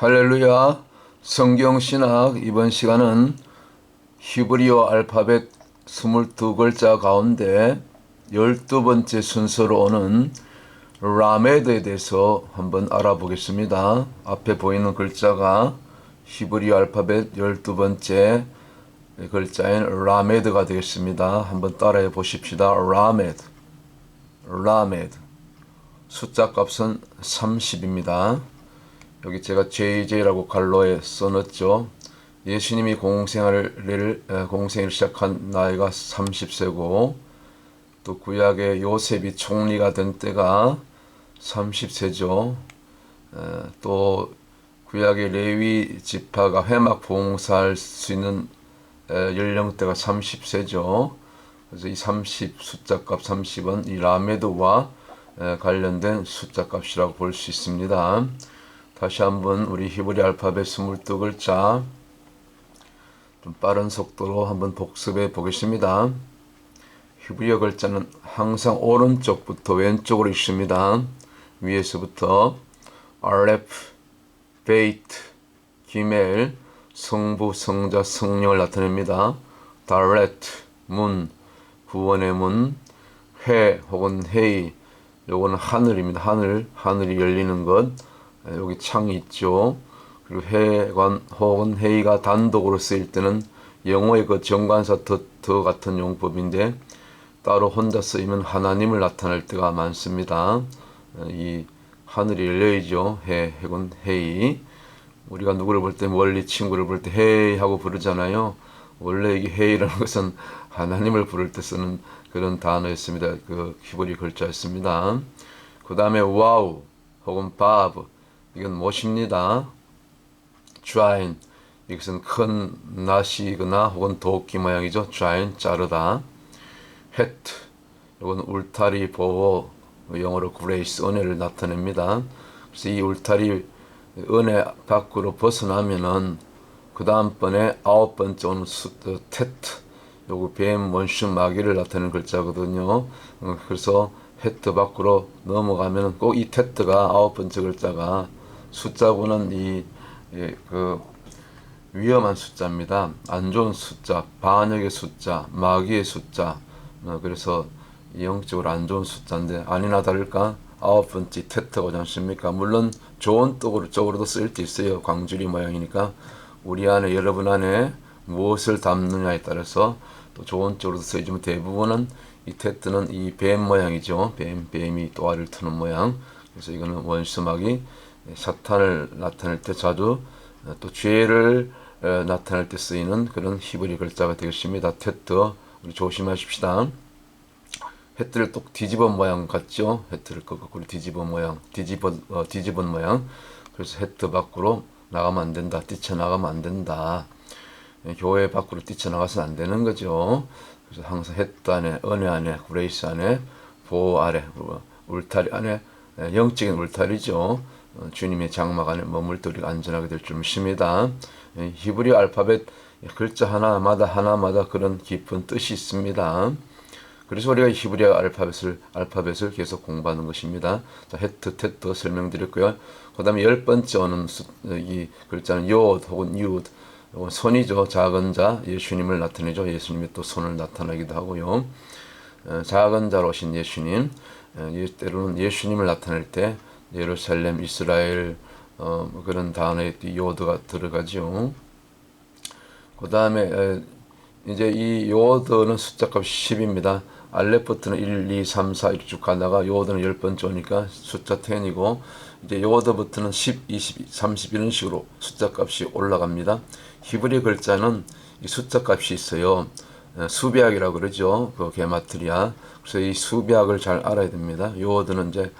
할렐루야. 성경신학 이번 시간은 히브리어 알파벳 22글자 가운데 12번째 순서로 오는 라메드에 대해서 한번 알아보겠습니다. 앞에 보이는 글자가 히브리어 알파벳 12번째 글자인 라메드가 되겠습니다. 한번 따라해 보십시다. 라메드. 라메드. 숫자 값은 30입니다. 여기 제가 JJ라고 갈로에 써놨죠. 예수님이 공생을 시작한 나이가 30세고 또 구약의 요셉이 총리가 된 때가 30세죠. 또 구약의 레위 지파가 회막 봉사할 수 있는 연령대가 30세죠. 그래서 이 30 숫자값 30은 이 라메드와 관련된 숫자값이라고 볼 수 있습니다. 다시 한번 우리 히브리 알파벳 22글자 좀 빠른 속도로 한번 복습해 보겠습니다. 히브리어 글자는 항상 오른쪽부터 왼쪽으로 있습니다. 위에서부터 알렙, 베이트, 기멜, 성부, 성자, 성령을 나타냅니다. 다렛, 문, 구원의 문, 회 혹은 헤이, 요거는 하늘입니다. 하늘이 열리는 것. 여기 창이 있죠. 그리고 해관 혹은 헤이가 단독으로 쓰일 때는 영어의 그 정관사 더 같은 용법인데 따로 혼자 쓰이면 하나님을 나타낼 때가 많습니다. 이 하늘이 열려있죠. 해군 헤이. 우리가 누구를 볼 때 멀리 친구를 볼 때 헤이 하고 부르잖아요. 원래 이 헤이라는 것은 하나님을 부를 때 쓰는 그런 단어였습니다. 그 히브리 글자였습니다. 그 다음에 와우 혹은 바브, 이건 못입니다. 좌인, 이것은 큰 낫이거나 혹은 도끼 모양이죠. 좌인, 자르다. 헤트, 이건 울타리, 보호, 영어로 그레이스, 은혜를 나타냅니다. 그래서 이 울타리, 은혜 밖으로 벗어나면은 그 다음번에 9번째 오는 테트, 요거 뱀, 원수, 마귀를 나타내는 글자거든요. 그래서 헤트 밖으로 넘어가면 꼭 이 테트가 9번째 글자가 숫자고는 그 위험한 숫자입니다. 안 좋은 숫자, 반역의 숫자, 마귀의 숫자. 그래서 영적으로 안 좋은 숫자인데 아니나 다를까 9번째 테트가 오지 않습니까? 물론 좋은 쪽으로도 쓰일 때 있어요. 광주리 모양이니까 우리 안에, 여러분 안에 무엇을 담느냐에 따라서 또 좋은 쪽으로도 쓰이지만 대부분은 이 테트는 이 뱀 모양이죠. 뱀이 또알을 트는 모양. 그래서 이거는 원수막이 사탄을 나타낼 때 자주 또 죄를 나타낼 때 쓰이는 그런 히브리 글자가 되겠습니다. 테트, 우리 조심하십시다. 헤트를 또 뒤집은 모양 같죠? 헤트를 거꾸로 뒤집은 모양, 뒤집은 모양. 그래서 헤트 밖으로 나가면 안 된다. 뛰쳐나가면 안 된다. 교회 밖으로 뛰쳐나가서는 안 되는 거죠. 그래서 항상 헤트 안에, 은혜 안에, 그레이스 안에, 보호 아래, 울타리 안에, 영적인 울타리죠. 주님의 장막 안에 머물 때 우리가 안전하게 될 줄 믿습니다. 히브리 알파벳 글자 하나마다 그런 깊은 뜻이 있습니다. 그래서 우리가 히브리 알파벳을 계속 공부하는 것입니다. 자, 헤트, 테트 설명드렸고요. 그 다음에 10번째 오는 이 글자는 요드 혹은 유드, 손이죠. 작은 자, 예수님을 나타내죠. 예수님이 또 손을 나타내기도 하고요. 작은 자로 오신 예수님, 때로는 예수님을 나타낼 때 예루살렘, 이스라엘, 그런 단어에 요드가 들어가죠. 그 다음에 이제 이 요드는 숫자값 10입니다. 알렙부터는 1, 2, 3, 4 이렇게 쭉 가다가 요드는 10번째 오니까 숫자 10이고 이제 요드부터는 10, 20, 30 이런 식으로 숫자값이 올라갑니다. 히브리 글자는 이 숫자값이 있어요. 수비학이라고 그러죠. 그 게마트리아. 그래서 이 수비학을 잘 알아야 됩니다. 요드는 이제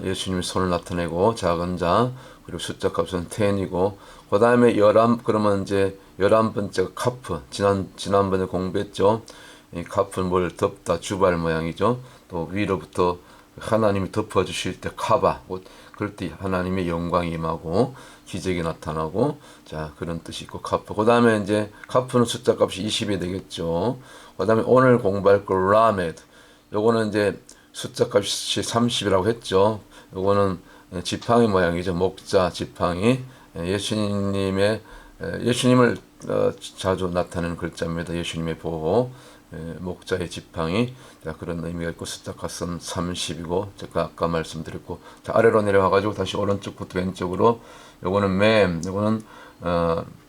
예수님이 손을 나타내고 작은 자, 그리고 숫자 값은 10이고 그 다음에 그러면 이제 11번째가 카프. 지난번에 공부했죠. 이 카프는 뭘 덮다, 주발 모양이죠. 또 위로부터 하나님이 덮어주실 때 카바, 그럴 때 하나님의 영광이 임하고 기적이 나타나고, 자, 그런 뜻이 있고 카프. 그 다음에 이제 카프는 숫자 값이 20이 되겠죠. 그 다음에 오늘 공부할 거 라메드. 요거는 이제 숫자 값이 30이라고 했죠. 요거는 지팡이 모양이죠. 목자 지팡이. 예수님을 자주 나타내는 글자입니다. 예수님의 보호, 목자의 지팡이, 자, 그런 의미가 있고 숫자 값은 30이고 제가 아까 말씀드렸고, 자, 아래로 내려와가지고 다시 오른쪽부터 왼쪽으로 요거는 맴, 요거는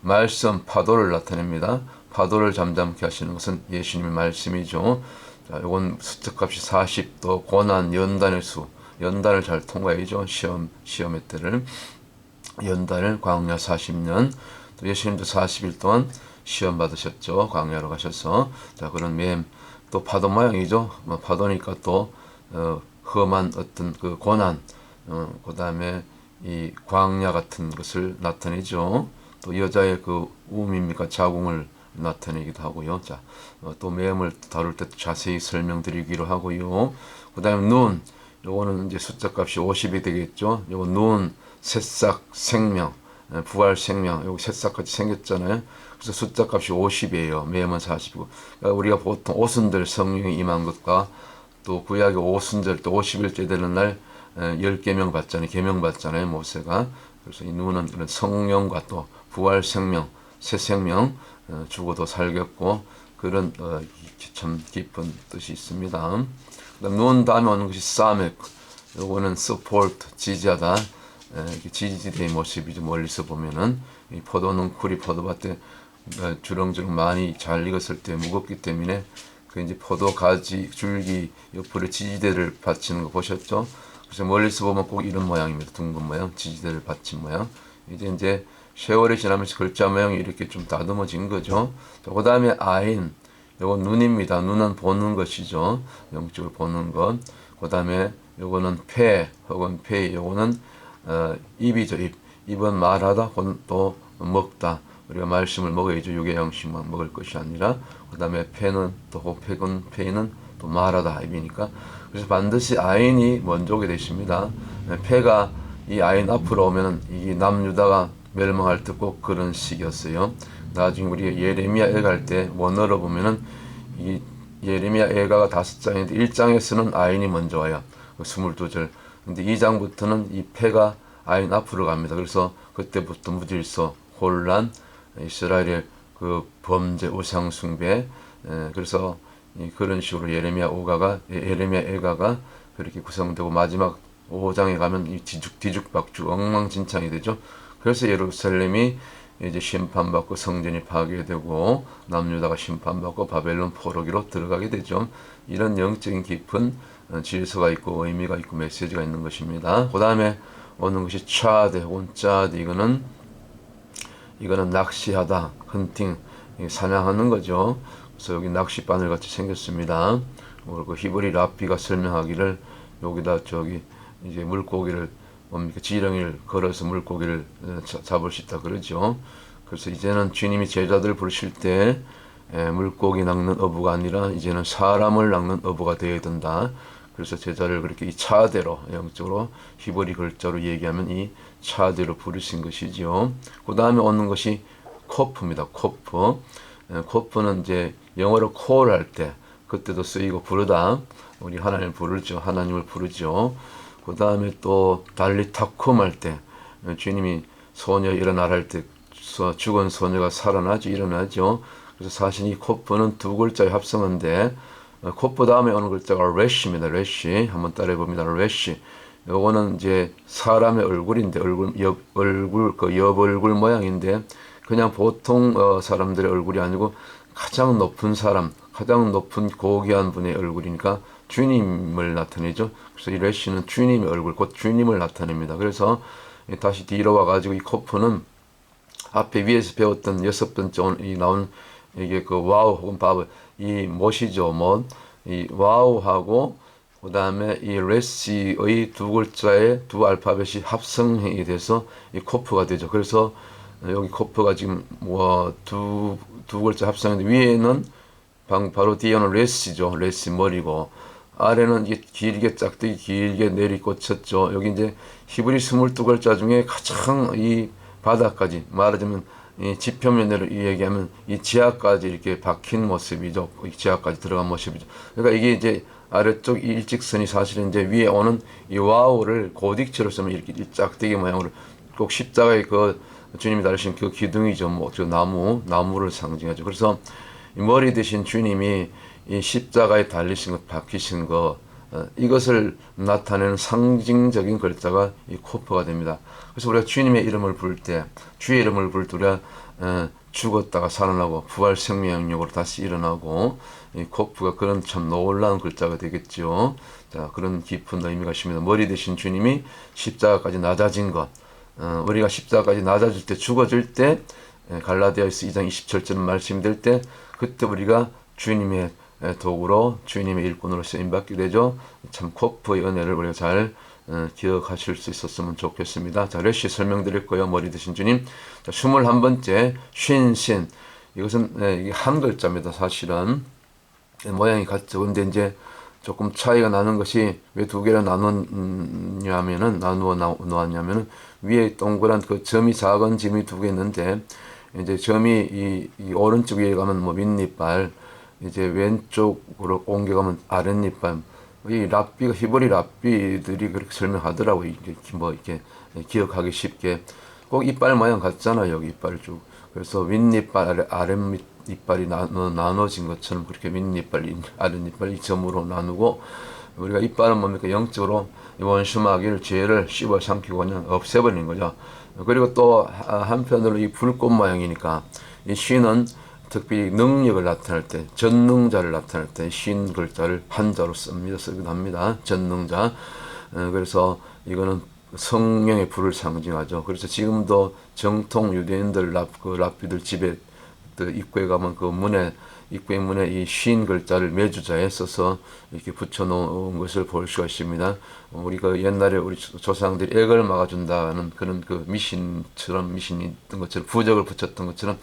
말씀 파도를 나타냅니다. 파도를 잠잠케 하시는 것은 예수님의 말씀이죠. 자, 요건 숫자 값이 40, 또 고난, 연단의 수, 연단을 잘 통과해야죠. 시험의 때를. 연단을 광야 40년, 또 예수님도 40일 동안 시험 받으셨죠. 광야로 가셔서. 자, 그런 또 파도 모양이죠. 뭐 파도니까 또 험한 어떤 그 고난, 그 다음에 이 광야 같은 것을 나타내죠. 또 여자의 그 우음입니까 자궁을 나타내기도 하고요. 자, 또 을 다룰 때 자세히 설명드리기로 하고요. 그 다음에 눈, 요거는 이제 숫자 값이 50이 되겠죠. 요거 눈, 새싹, 생명, 부활 생명, 여기 새싹같이 생겼잖아요. 그래서 숫자 값이 50이에요. 매음은 40이고. 그러니까 우리가 보통 오순절 성령이 임한 것과 또 구약의 오순절 또 50일째 되는 날 10계명 받잖아요. 계명 받잖아요. 모세가. 그래서 이 눈은 이런 성령과 또 부활 생명, 새 생명, 죽어도 살겠고 그런 참 깊은 뜻이 있습니다. 그다음 눈 다음에 오는 것이 사맥. 요거는 support, 지지하다. 지지대의 모습이죠. 멀리서 보면은 이 포도농쿨이 포도밭에 주렁주렁 많이 잘 익었을 때 무겁기 때문에 그 이제 포도 가지 줄기 옆으로 지지대를 받치는 거 보셨죠? 그래서 멀리서 보면 꼭 이런 모양입니다. 둥근 모양, 지지대를 받친 모양. 이제 세월이 지나면서 글자 모양이 이렇게 좀 다듬어진 거죠. 그 다음에 아인, 요건 눈입니다. 눈은 보는 것이죠. 영적으로 보는 것. 그 다음에 요거는 폐 혹은 폐, 요거는 입이죠. 입은 말하다, 또 먹다. 우리가 말씀을 먹어야죠. 육의 양식만 먹을 것이 아니라. 그 다음에 폐는 또 폐는 또 말하다 입이니까. 그래서 반드시 아인이 먼저 오게 되십니다. 폐가 이 아인 앞으로 오면은 이 남유다가 멸망할 때 꼭 그런 시기였어요. 나중에 우리가 예레미야 애 갈 때 원어로 보면은 이 예레미야 애가가 5장인데 1장에서는 아인이 먼저 와요. 22절. 근데 2장부터는 이 폐가 아인 앞으로 갑니다. 그래서 그때부터 무질서, 혼란, 이스라엘의 그 범죄, 우상숭배, 그래서 그런 식으로 예레미야 애가가 그렇게 구성되고 마지막 5장에 가면 이 뒤죽박죽 엉망진창이 되죠. 그래서 예루살렘이 이제 심판받고 성전이 파괴되고 남유다가 심판받고 바벨론 포로기로 들어가게 되죠. 이런 영적인 깊은 질서가 있고 의미가 있고 메시지가 있는 것입니다. 그 다음에 오는 것이 차드 혹은 짜드, 이거는 낚시하다, 헌팅, 사냥하는 거죠. 그래서 여기 낚싯바늘 같이 생겼습니다. 그리고 히브리 랍비가 설명하기를 여기다 이제 물고기를 뭡니까 지렁이를 걸어서 물고기를 잡을 수 있다 그러죠. 그래서 이제는 주님이 제자들 부르실 때 물고기 낚는 어부가 아니라 이제는 사람을 낚는 어부가 되어야 된다. 그래서 제자를 그렇게 이 차대로 영적으로 히브리 글자로 얘기하면 이 차대로 부르신 것이죠. 그 다음에 오는 것이 코프입니다. 코프. 코프는 이제 영어로 call 할 때 그때도 쓰이고 부르다. 우리 하나님을 부르죠. 하나님을 부르죠. 그 다음에 또 달리 타콤 할 때 주님이 소녀 일어나라 할 때 죽은 소녀가 살아나죠. 일어나죠. 그래서 사실 이 코프는 두 글자의 합성어인데 코프 다음에 오는 글자가 레쉬입니다. 레쉬 한번 따라해 봅니다. 레쉬. 요거는 이제 사람의 얼굴인데 그 옆 얼굴 모양인데 그냥 보통 사람들의 얼굴이 아니고 가장 높은 사람, 가장 높은 고귀한 분의 얼굴이니까 주님을 나타내죠. 그래서 이 레쉬는 주님의 얼굴, 곧 주님을 나타냅니다. 그래서 다시 뒤로 와가지고 이 코프는 앞에 위에서 배웠던 6번째 나온 이게 그 와우 혹은 바브, 이 못이죠. 못. 이 와우하고 그 다음에 이 레시의 두 글자의 두 알파벳이 합성이 돼서 이 코프가 되죠. 그래서 여기 코프가 지금 두 글자 합성인데 위에는 바로 뒤에는 레시죠. 레시 머리고 아래는 이게 길게 짝대기 길게 내리꽂혔죠. 여기 이제 히브리 22글자 중에 가장 이 바닥까지 말하자면 이 지표면으로 얘기하면 이 지하까지 이렇게 박힌 모습이죠. 이 지하까지 들어간 모습이죠. 그러니까 이게 이제 아래쪽 일직선이 사실은 이제 위에 오는 이 와우를 고딕체로 쓰면 이렇게 이 짝대기 모양으로 꼭 십자가의 그 주님이 달으신 그 기둥이죠. 뭐 저 나무를 상징하죠. 그래서 이 머리 대신 주님이 이 십자가에 달리신 것, 박히신 것, 이것을 나타내는 상징적인 글자가 이 코프가 됩니다. 그래서 우리가 주님의 이름을 부를 때, 주의 이름을 부를 때 우리가 죽었다가 살아나고 부활 생명력으로 다시 일어나고, 이 코프가 그런 참 놀라운 글자가 되겠죠. 자, 그런 깊은 의미가 있습니다. 머리 대신 주님이 십자가까지 낮아진 것, 우리가 십자가까지 낮아질 때, 죽어질 때, 갈라디아서 2장 27절 말씀될 때, 그때 우리가 주님의 도구로, 주님의 일꾼으로 쓰임받게 되죠. 참 코프의 은혜를 우리가 잘 기억하실 수 있었으면 좋겠습니다. 자, 레시 설명드릴 거예요. 머리 드신 주님. 자, 21번째 쉰신. 이것은 이게 한 글자입니다. 사실은 모양이 같죠. 근데 이제 조금 차이가 나는 것이 왜 두 개로 나누었냐면은 위에 동그란 그 점이 작은 점이 두 개 있는데, 이제 점이 이 오른쪽 위에 가면 뭐 윗니빨, 이제 왼쪽으로 옮겨가면 아랫니빨. 이 랍비가 히브리 랍비들이 그렇게 설명하더라고요. 이게 뭐 이렇게 기억하기 쉽게. 꼭 이빨 모양 같잖아요. 여기 이빨 쭉. 그래서 윗니빨, 아랫니빨이 나눠진 것처럼 그렇게 윗니빨, 아랫니빨 이 점으로 나누고, 우리가 이빨은 뭡니까? 영적으로 원수마귀를, 죄를 씹어 삼키고 그냥 없애버리는 거죠. 그리고 또 한편으로 이 불꽃 모양이니까 이 신은 특별히 능력을 나타낼 때, 전능자를 나타낼 때 신 글자를 한자로 쓰기도 합니다. 전능자. 그래서 이거는 성령의 불을 상징하죠. 그래서 지금도 정통 유대인들 랍비들 집에 입구에 가면 그 입구의 문에 이 쉰 글자를 매주자에 써서 이렇게 붙여놓은 것을 볼 수가 있습니다. 우리가 옛날에 우리 조상들이 액을 막아준다는 그런 그 미신이 있던 것처럼, 부적을 붙였던 것처럼,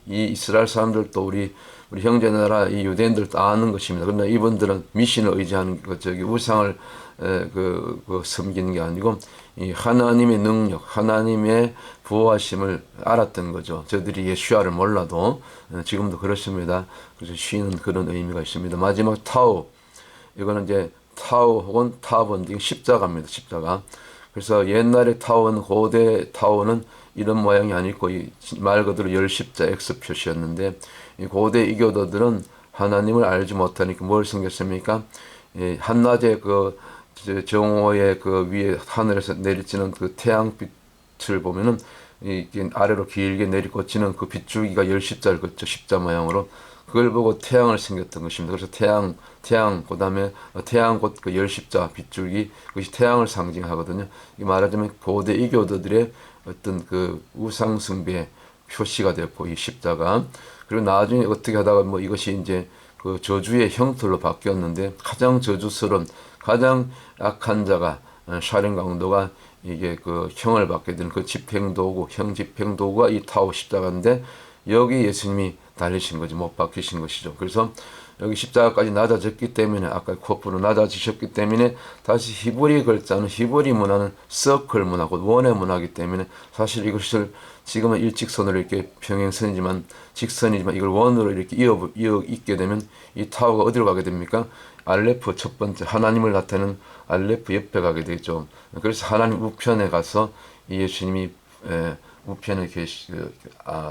이 이스라엘 사람들도 우리 형제나라 이 유대인들도 아는 것입니다. 그런데 이분들은 미신을 의지하는 것, 우상을 섬기는 게 아니고 이 하나님의 능력, 하나님의 부호하심을 알았던 거죠. 저들이 예수아를 몰라도 지금도 그렇습니다. 그래서 쉬는 그런 의미가 있습니다. 마지막 타우, 이거는 이제 타우 혹은 타본, 이게 십자가입니다. 십자가. 그래서 옛날에 타우는, 고대 타우는 이런 모양이 아니고 말 그대로 열십자 X 표시였는데, 이 고대 이교도들은 하나님을 알지 못하니까 뭘 섬겼습니까? 한낮에 그 정오의 그 위에 하늘에서 내리치는 그 태양빛을 보면은 이게 아래로 길게 내리꽂히는 그 빗줄기가 열십자를 긋죠. 십자 모양으로. 그걸 보고 태양을 섬겼던 것입니다. 그래서 태양, 그 다음에 태양 곧 그 열십자 빗줄기, 그것이 태양을 상징하거든요. 이 말하자면 고대 이교도들의 어떤 그 우상숭배의 표시가 됐고, 이 십자가. 그리고 나중에 어떻게 하다가 뭐 이것이 이제 그 저주의 형틀로 바뀌었는데, 가장 저주스러운, 가장 악한 자가, 살인 강도가 이게 그 형을 받게 되는 그 집행도구, 형 집행도구가 이 타오 십자가인데, 여기 예수님이 달리신 거지, 못 박히신 것이죠. 그래서 여기 십자가까지 낮아졌기 때문에, 아까 코프로 낮아지셨기 때문에, 다시 히브리 글자는, 히브리 문화는 서클 문화고 원의 문화이기 때문에, 사실 이것을 지금은 일직선으로 이렇게 평행선이지만, 직선이지만 이걸 원으로 이렇게 이어 있게 되면 이 타워가 어디로 가게 됩니까? 알레프, 첫 번째 하나님을 나타내는 알레프 옆에 가게 되죠. 그래서 하나님 우편에 가서 이 예수님이 우편에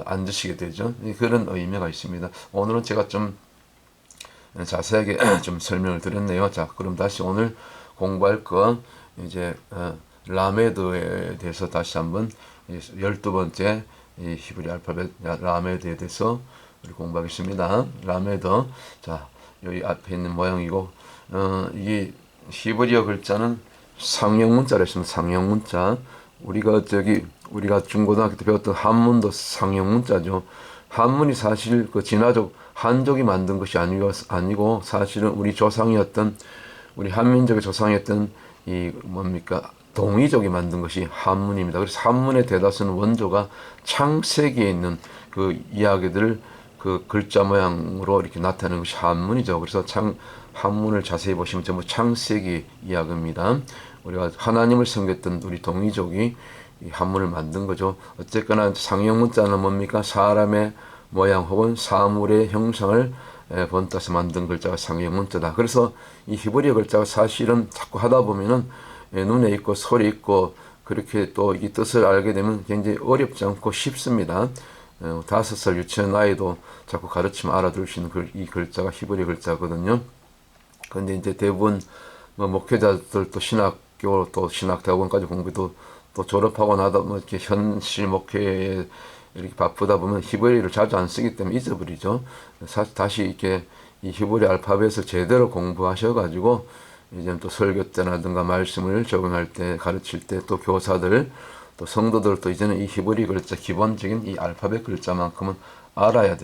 앉으시게 되죠. 그런 의미가 있습니다. 오늘은 제가 좀 자세하게 좀 설명을 드렸네요. 자, 그럼 다시 오늘 공부할 거, 이제 라메드에 대해서 다시 한번 12번째 이 히브리 알파벳 라메드에 대해서 우리 공부하겠습니다. 라메드. 자, 여기 앞에 있는 모양이고, 이게 히브리어 글자는 상형 문자라 했습니다. 상형 문자. 우리가 중고등학교 때 배웠던 한문도 상형 문자죠. 한문이 사실 그 진화적 한족이 만든 것이 아니고 사실은 우리 조상이었던, 우리 한민족의 조상이었던 이 뭡니까? 동이족이 만든 것이 한문입니다. 그래서 한문의 대다수는 원조가 창세기에 있는 그 이야기들을 그 글자 모양으로 이렇게 나타내는 것이 한문이죠. 그래서 한문을 자세히 보시면 전부 창세기 이야기입니다. 우리가 하나님을 섬겼던 우리 동이족이 이 한문을 만든 거죠. 어쨌거나 상형 문자는 뭡니까? 사람의 모양 혹은 사물의 형상을 본따서 만든 글자가 상형 문자다. 그래서 이 히브리어 글자가 사실은 자꾸 하다 보면은 눈에 있고 소리 있고 그렇게 또 이 뜻을 알게 되면 굉장히 어렵지 않고 쉽습니다. 5살 유치원 아이도 자꾸 가르치면 알아들을 수 있는 이 글자가 히브리 글자거든요. 근데 이제 대부분 뭐 목회자들도 신학교 또 신학대학원까지 공부도 또 졸업하고 나도 뭐 이렇게 현실 목회에 이렇게 바쁘다 보면 히브리를 자주 안 쓰기 때문에 잊어버리죠. 다시 이렇게 이 히브리 알파벳을 제대로 공부하셔가지고 이제 또 설교 때라든가 말씀을 적용할 때 가르칠 때 또 교사들 또 성도들도 이제는 이 히브리 글자 기본적인 이 알파벳 글자만큼은 알아야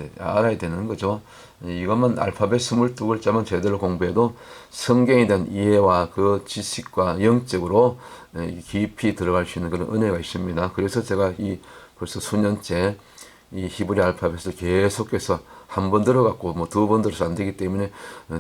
되는 거죠. 이것만 알파벳 22글자만 제대로 공부해도 성경에 대한 이해와 그 지식과 영적으로 깊이 들어갈 수 있는 그런 은혜가 있습니다. 그래서 제가 벌써 수년째 이 히브리 알파벳을 계속해서 한 번 들어갔고 뭐 두 번 들어서 안 되기 때문에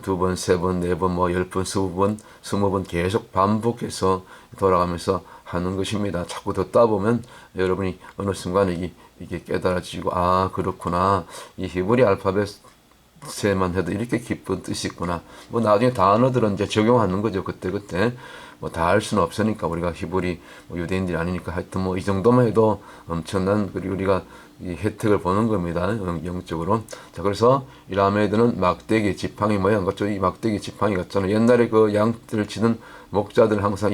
두 번, 세 번, 네 번, 뭐 10번, 20번, 20번 계속 반복해서 돌아가면서 하는 것입니다. 자꾸 듣다 보면 여러분이 어느 순간에 이게 깨달아지고 아 그렇구나 이 히브리 알파벳에만 해도 이렇게 깊은 뜻이 있구나. 뭐 나중에 단어들은 이제 적용하는 거죠. 그때 뭐 다 할 수는 없으니까 우리가 히브리 뭐 유대인들이 아니니까 하여튼 뭐 이 정도만 해도 엄청난 그리고 우리가 이 혜택을 보는 겁니다. 영적으로. 자, 그래서 이 라메드는 막대기 지팡이 모양 같죠. 이 막대기 지팡이 같잖아요. 옛날에 그 양들 치는 목자들 항상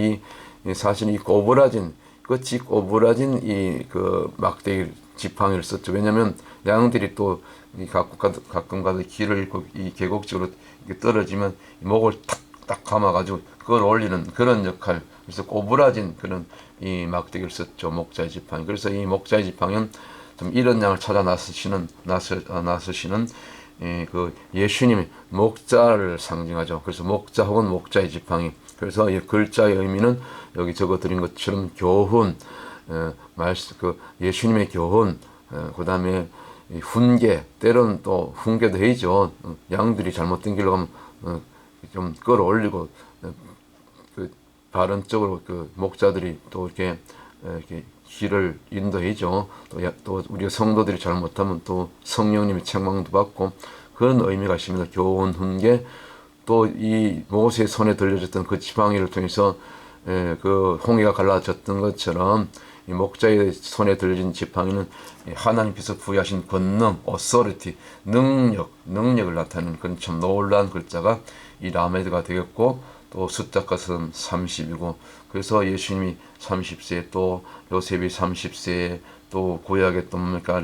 사실 이 꼬부라진 끝이 꼬부라진 이 그 막대기 지팡이를 썼죠. 왜냐하면 양들이 또 가끔 가다 길을 이 계곡적으로 이렇게 떨어지면 목을 탁 감아가지고 그걸 올리는 그런 역할. 그래서 꼬부라진 그런 이 막대기를 썼죠. 목자의 지팡이. 그래서 이 목자의 지팡이는 좀 이런 양을 찾아 나서시는 그 예수님의 목자를 상징하죠. 그래서 목자 혹은 목자의 지팡이. 그래서 이 글자의 의미는 여기 적어드린 것처럼 교훈, 예수님의 교훈, 그 다음에 훈계, 때로는 또 훈계도 해야죠. 양들이 잘못된 길로 가면 좀 끌어올리고 그 바른 쪽으로 그 목자들이 또 이렇게 길을 인도해죠. 또 우리가 성도들이 잘못하면 또 성령님의 책망도 받고 그런 의미가 있습니다. 교훈, 훈계, 또 이 모세의 손에 들려졌던 그 지팡이를 통해서 그 홍해가 갈라졌던 것처럼 이 목자의 손에 들려진 지팡이는 하나님께서 부여하신 권능, authority, 능력을 나타내는 그런 참 놀라운 글자가 이 라메드가 되겠고 또 숫자 값은 30이고 그래서 예수님이 30세 또 요셉이 30세에 또 구약의 또 뭡니까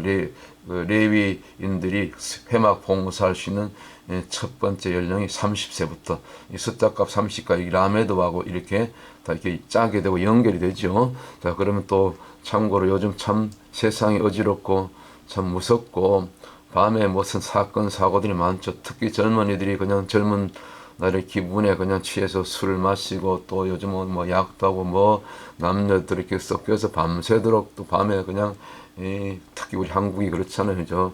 레위인들이 회막 봉사할 수 있는 첫 번째 연령이 30세부터 이 숫자값 30까지 라메드하고 이렇게 다 이렇게 짜게 되고 연결이 되죠. 자, 그러면 또 참고로 요즘 참 세상이 어지럽고 참 무섭고 밤에 무슨 사건 사고들이 많죠. 특히 젊은이들이 그냥 젊은 날의 기분에 그냥 취해서 술을 마시고 또 요즘은 뭐 약도 하고 뭐 남녀들이 이렇게 섞여서 밤새도록 또 밤에 그냥 특히 우리 한국이 그렇잖아요.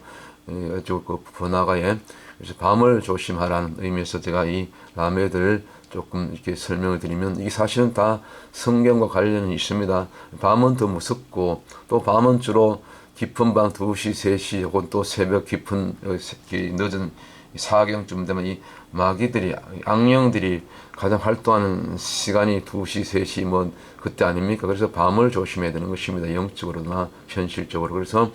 아주 그 번화가에 그래서 밤을 조심하라는 의미에서 제가 이 라메들 조금 이렇게 설명을 드리면 이게 사실은 다 성경과 관련이 있습니다. 밤은 더 무섭고 또 밤은 주로 깊은 밤 2시, 3시 혹은 또 새벽 깊은 늦은 4경쯤 되면 이 마귀들이 악령들이 가장 활동하는 시간이 2시, 3시 뭐 그때 아닙니까? 그래서 밤을 조심해야 되는 것입니다. 영적으로나 현실적으로. 그래서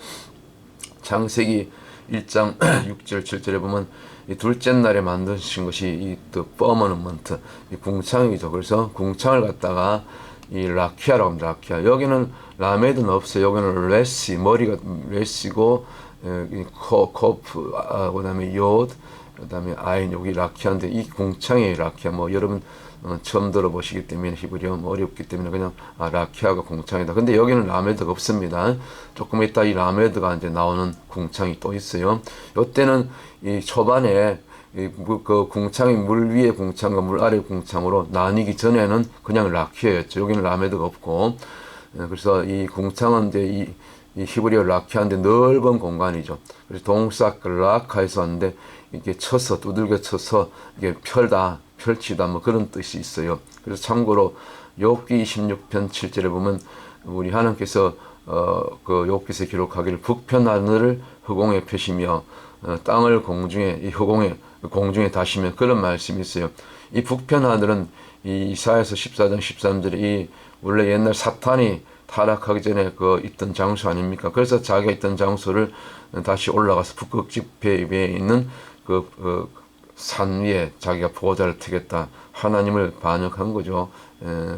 창세기 1장 6절 7절에 보면 이 둘째 날에 만드신 것이 이 퍼머넌먼트 이 궁창이죠. 그래서 궁창을 갖다가 이 라키아라고 합니다. 라키아. 여기는 라메드는 없어요. 여기는 레시 머리가 레시고 코프 그다음에 요드 그다음에 아인 여기 라키아인데 이 궁창이 라키아 뭐 여러분 처음 들어보시기 때문에 히브리어 뭐 어렵기 때문에 그냥 라키아가 궁창이다. 근데 여기는 라메드가 없습니다. 조금 이따 이 라메드가 이제 나오는 궁창이 또 있어요. 이때는 이 초반에 그 궁창이 물 위에 궁창과 물 아래 궁창으로 나뉘기 전에는 그냥 라키아였죠. 여기는 라메드가 없고 그래서 이 궁창은 이제 이 히브리어 라키아인데 넓은 공간이죠. 그래서 동사 라카에서 왔는데 이게 쳐서 두들겨 쳐서 이게 펼치다 뭐 그런 뜻이 있어요. 그래서 참고로 욥기 26편 7절에 보면 우리 하나님께서 그 욥기서 기록하기를 북편 하늘을 허공에 펴시며 땅을 공중에 이 공중에 다시며 그런 말씀이 있어요. 이 북편 하늘은 이 이사야서 14장 13절에 이 원래 옛날 사탄이 타락하기 전에 그 있던 장소 아닙니까? 그래서 자기가 있던 장소를 다시 올라가서 북극 지폐 위에 있는 산 위에 자기가 보호자를 트겠다. 하나님을 반역한 거죠.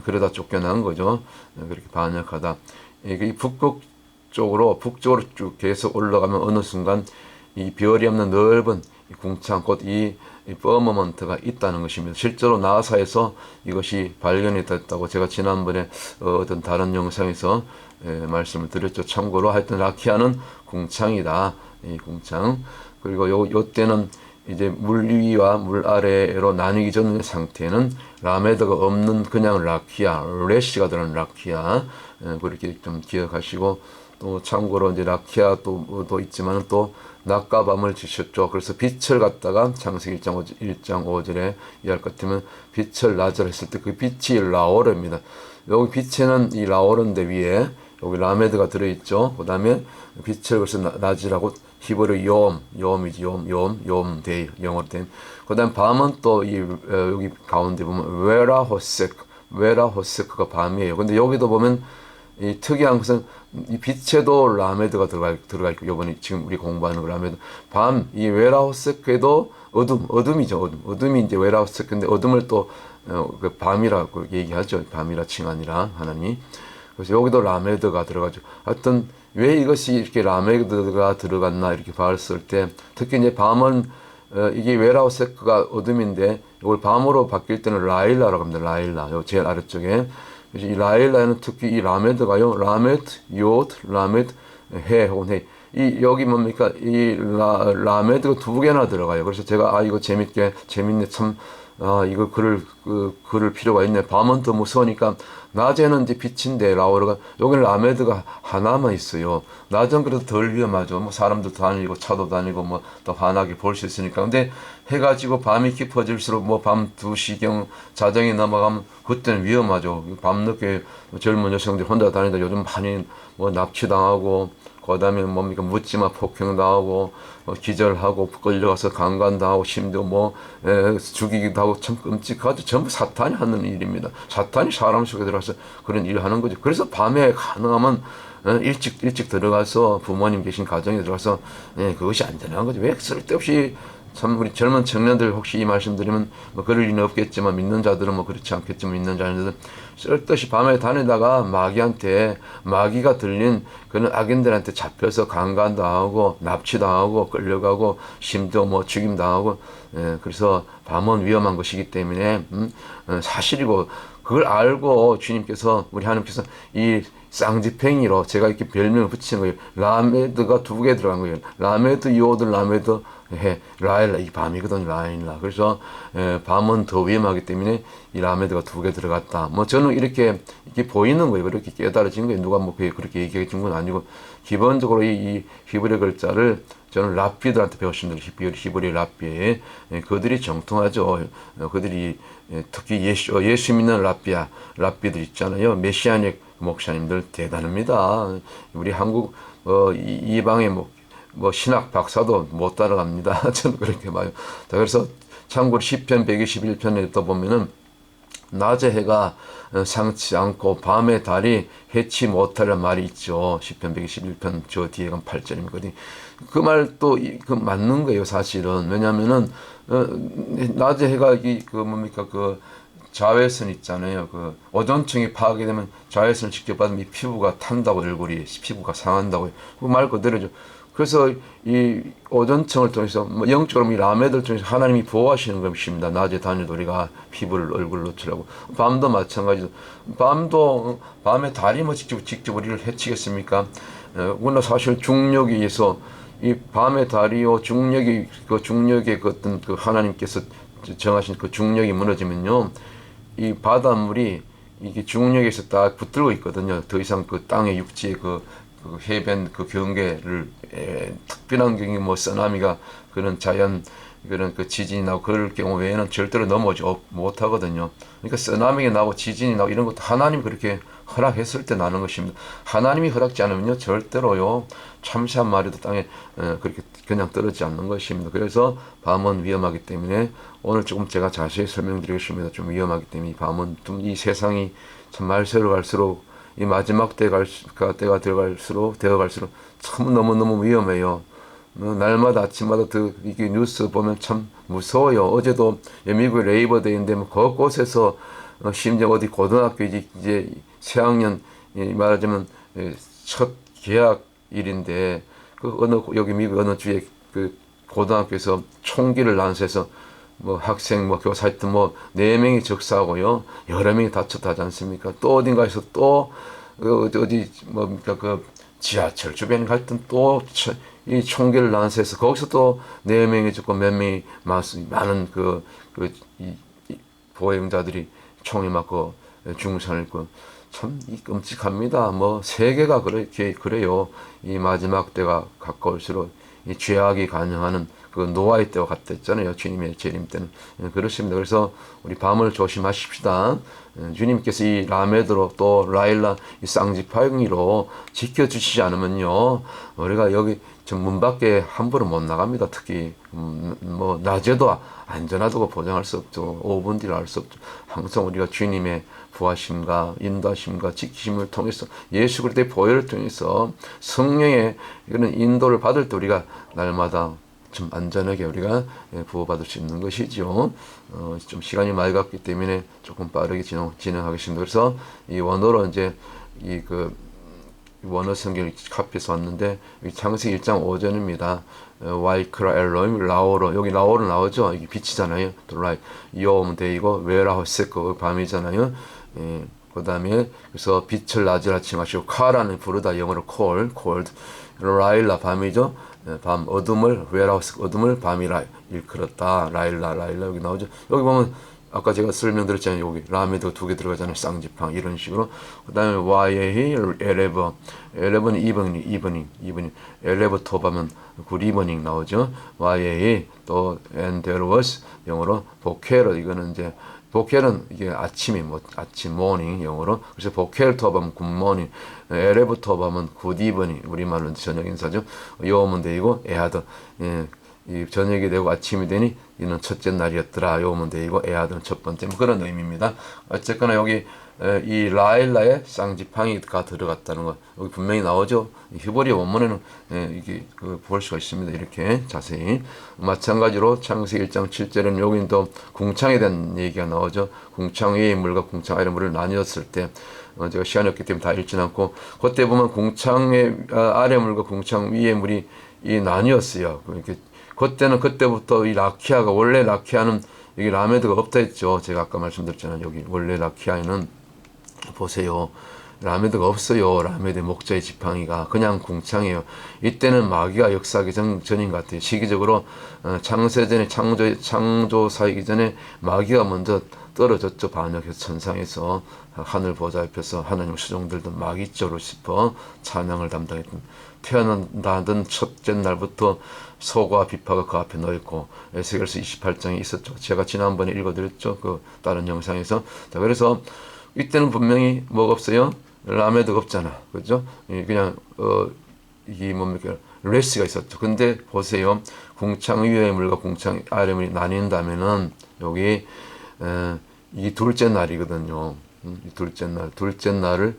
그러다 쫓겨난 거죠. 그렇게 반역하다. 이 북극 쪽으로 북쪽으로 쭉 계속 올라가면 어느 순간 이 별이 없는 넓은 이 궁창 곧 이 퍼머먼트가 있다는 것입니다. 실제로 나사에서 이것이 발견이 됐다고 제가 지난번에 어떤 다른 영상에서 말씀을 드렸죠. 참고로 하여튼 라키아는 궁창이다. 이 궁창. 그리고 요 때는 이제 물 위와 물 아래로 나뉘기 전의 상태는 라메드가 없는 그냥 라키아, 레시가 들어간 라키아. 그렇게 좀 기억하시고, 또 참고로 이제 라키아 또 있지만 또 낮과 밤을 지셨죠. 그래서 빛을 갖다가 창세기 1장 5절에 이해할 것 같으면 빛을 낮으라 했을 때 그 빛이 라오르입니다. 여기 빛에는 이 라오르인데 위에 여기 라메드가 들어있죠. 그 다음에 빛을 그래서 낮이라고 히브리 요음이지 요음데이 영어로 된. 그 다음 밤은 또 이 여기 가운데 보면 웨라호세크가 밤이에요. 근데 여기도 보면 이 특이한 것은 이 빛에도 라메드가 들어가 있고 요번에 지금 우리 공부하는 거 라메드 밤 이 웨라호세크에도 어둠이죠. 어둠이 이제 웨라호세크인데 어둠을 또 그 밤이라고 얘기하죠. 밤이라 칭하니라 하나님이. 그래서 여기도 라메드가 들어가죠. 하여튼 왜 이것이 이렇게 라메드가 들어갔나 이렇게 봤을 때 특히 이제 밤은 이게 웨라호세크가 어둠인데 이걸 밤으로 바뀔 때는 라일라라고 합니다. 라일라. 요 제일 아래쪽에. 이 라일라는 특히 이 라메드가요. 라메드, 요트, 라메드, 해 혹은 해. 이 여기 뭡니까? 이 라메드가 두 개나 들어가요. 그래서 제가 이거 재밌네 참. 이거 글을 필요가 있네. 밤은 더 무서우니까 낮에는 이제 빛인데 라오르가 여기는 라메드가 하나만 있어요. 낮은 그래도 덜 위험하죠. 뭐 사람도 다니고 차도 다니고 뭐 더 환하게 볼 수 있으니까. 근데 해가 지고 밤이 깊어질수록 뭐 밤 2시경 자정이 넘어가면 그때는 위험하죠. 밤늦게 젊은 여성들이 혼자 다니다 요즘 많이 뭐 납치당하고 그다음에 뭡니까 묻지마 폭행당하고 기절하고 끌려가서 강간당하고 심지어 뭐 죽이기도 하고 참 끔찍하죠. 전부 사탄이 하는 일입니다. 사탄이 사람 속에 들어가서 그런 일을 하는 거죠. 그래서 밤에 가능하면 일찍 들어가서 부모님 계신 가정에 들어가서 그것이 안전한 거죠. 왜 쓸데없이 참 우리 젊은 청년들 혹시 이 말씀 드리면 뭐 그럴 일은 없겠지만 믿는 자들은 뭐 그렇지 않겠지만 믿는 자들은 쓸데없이 밤에 다니다가 마귀가 들린 그런 악인들한테 잡혀서 강간당하고 납치당하고 끌려가고 심지어 뭐 죽임당하고 그래서 밤은 위험한 것이기 때문에 사실이고 그걸 알고 주님께서 우리 하나님께서 이 쌍지팽이로 제가 이렇게 별명을 붙이는 거예요. 라메드가 두 개 들어간 거예요. 라메드 요드 라메드 해 라일라 이 밤이거든 라일라. 그래서 밤은 더 위험하기 때문에 이 라메드가 두 개 들어갔다. 뭐 저는 이렇게 보이는 거예요. 그렇게 깨달아진 거예요. 누가 뭐 그렇게 얘기해 준 건 아니고 기본적으로 이 히브리 글자를 저는 랍비들한테 배웠습니다. 히브리 랍비 그들이 정통하죠. 그들이 특히 예수 믿는 랍비들 있잖아요. 메시아닉 목사님들 대단합니다. 우리 한국 이방의 뭐 신학 박사도 못 따라갑니다. 저는 그렇게 봐요. 그래서 참고로 시편 121편에 또 보면은 낮에 해가 상치 않고 밤에 달이 해치 못하는 말이 있죠. 시편 121편 저 뒤에 가면 8절이거든요. 그 말도 그 맞는 거예요, 사실은. 왜냐하면은 낮에 해가 자외선 있잖아요. 그 오존층이 파괴되면 자외선을 직접 받으면 이 피부가 탄다고 얼굴이 피부가 상한다고 그 말 그대로죠. 그래서 이 오존층을 통해서 영적으로 이 라메들 통해서 하나님이 보호하시는 것입니다. 낮에 다니도 우리가 피부를 얼굴을 노출하고 밤도 마찬가지죠. 밤에 달이 뭐 직접 우리를 해치겠습니까? 물론 사실 중력에 의해서 이 밤의 달이요 중력의 그 어떤 그 하나님께서 정하신 그 중력이 무너지면요. 이 바닷물이 이게 중력에서 딱 붙들고 있거든요. 더 이상 그 땅의 육지의 그 해변 그 경계를 특별한 경기 뭐 쓰나미가 그런 자연 이거는 그 지진이 나고 그럴 경우 외에는 절대로 넘어오지 못하거든요. 그러니까 쓰나미가 나고 지진이 나고 이런 것도 하나님 그렇게 허락했을 때 나는 것입니다. 하나님이 허락지 않으면요 절대로요 참새 한 마리도 땅에 그렇게 그냥 떨어지지 않는 것입니다. 그래서 밤은 위험하기 때문에 오늘 조금 제가 자세히 설명드리겠습니다. 좀 위험하기 때문에 밤은 좀 이 세상이 참 말세로 갈수록 이 마지막 때가 되어갈수록 참 너무너무 위험해요. 날마다 아침마다 이게 뉴스 보면 참 무서워요. 어제도 미국 레이버데이인데 뭐 곳곳에서 심지어 어디 고등학교 이제 새학년 말하자면 첫 개학일인데 그 여기 미국 어느 주에 그 고등학교에서 총기를 난사해서 뭐 학생 뭐 교사 하여튼 뭐 4명이 적사하고요 11명이 다쳤다 하지 않습니까? 또 어딘가에서 또 어디 뭡니까 그 지하철 주변에 하여튼 또 이 총기를 난사해서 거기서 또 4명이 죽고 몇 명이 많은 이 보행자들이 총에 맞고 중상을 입고 참 끔찍합니다. 뭐 세계가 그렇게 그래요. 이 마지막 때가 가까울수록 이 죄악이 간영하는 그 노아의 때와 같았잖아요. 주님의 재림 때는 그렇습니다. 그래서 우리 밤을 조심하십시다. 주님께서 이 라메드로 또 라일라 이 쌍지팡이로 지켜주시지 않으면요 우리가 여기 문 밖에 함부로 못 나갑니다. 특히 뭐 낮에도 안전하다고 보장할 수 없죠. 5분 뒤를 알 수 없죠. 항상 우리가 주님의 부하심과 인도하심과 지키심을 통해서 예수 그리스도의 보혈을 통해서 성령의 이런 인도를 받을 때 우리가 날마다 좀 안전하게 우리가 구호받을 수 있는 것이죠. 좀 시간이 많이 갔기 때문에 조금 빠르게 진행하겠습니다. 그래서 이 원어로 이제 원어 성경을 카피해서 왔는데 창세기 1장 5절입니다. 와이크라 엘로임 라오로 여기 라오로 나오죠. 이게 빛이잖아요. 또 라이 이오면 데이고 웨라호세코 밤이잖아요. 그 다음에 그래서 빛을 낮이라 칭하시고 카라는 부르다 영어로 콜드 라일라 밤이죠. 밤 어둠을 웨라호스 어둠을 밤이라 일컬었다. 라일라 여기 나오죠. 여기 보면 아까 제가 설명드렸잖아요. 여기 라메도 2개 들어가잖아요. 쌍지팡 이런 식으로. 그 다음에 와이에히 엘레버는 이브닝 엘레버터 보면 굿 이브닝 나오죠. 와이에히 또 and there was 영어로 보케르 이거는 이제 보켈은 이게 아침이 아침 모닝 영어로 그래서 보켈 토밤 굿모닝 엘레버 토밤은 굿이브닝 우리말로 저녁 인사죠. 요음은 되고 에하드 이 저녁이 되고 아침이 되니 이는 첫째 날이었더라. 요음은 되고 에하드는 첫 번째 뭐 그런 의미입니다. 어쨌거나 여기 이 라일라의 쌍지팡이가 들어갔다는 거 여기 분명히 나오죠. 히브리 원문에는 이게 볼 수가 있습니다. 이렇게 자세히 마찬가지로 창세기 1장 7절은 여기는 또 궁창에 대한 얘기가 나오죠. 궁창 위의 물과 궁창 아래 물을 나뉘었을 때 제가 시간이 없기 때문에 다 읽지는 않고 그때 보면 궁창의 아래 물과 궁창 위의 물이 나뉘었어요. 이렇게 그때는 그때부터 이 라키아가 원래 라키아는 여기 라메드가 없다 했죠. 제가 아까 말씀드렸잖아요. 여기 원래 라키아에는 보세요. 라메드가 없어요. 라메드의 목자의 지팡이가 그냥 궁창이에요. 이때는 마귀가 역사하기 전인 것 같아요. 시기적으로 창세전에 창조사이기 전에 마귀가 먼저 떨어졌죠. 반역해서 천상에서 하늘 보좌 옆에서 하나님 수종들던 마귀 루시퍼 찬양을 담당했던 태어난다던 첫째 날부터 소가 비파가 그 앞에 놓였고 에스겔서 28장에 있었죠. 제가 지난번에 읽어드렸죠. 그 다른 영상에서. 자, 그래서 이때는 분명히 뭐가 없어요? 라메드가 없잖아. 그죠? 그냥 이게 뭡니까? 레스가 있었죠. 근데 보세요. 궁창 위의 물과 궁창 아래 물이 나뉜다면은 여기 이 둘째 날이거든요. 이 둘째 날을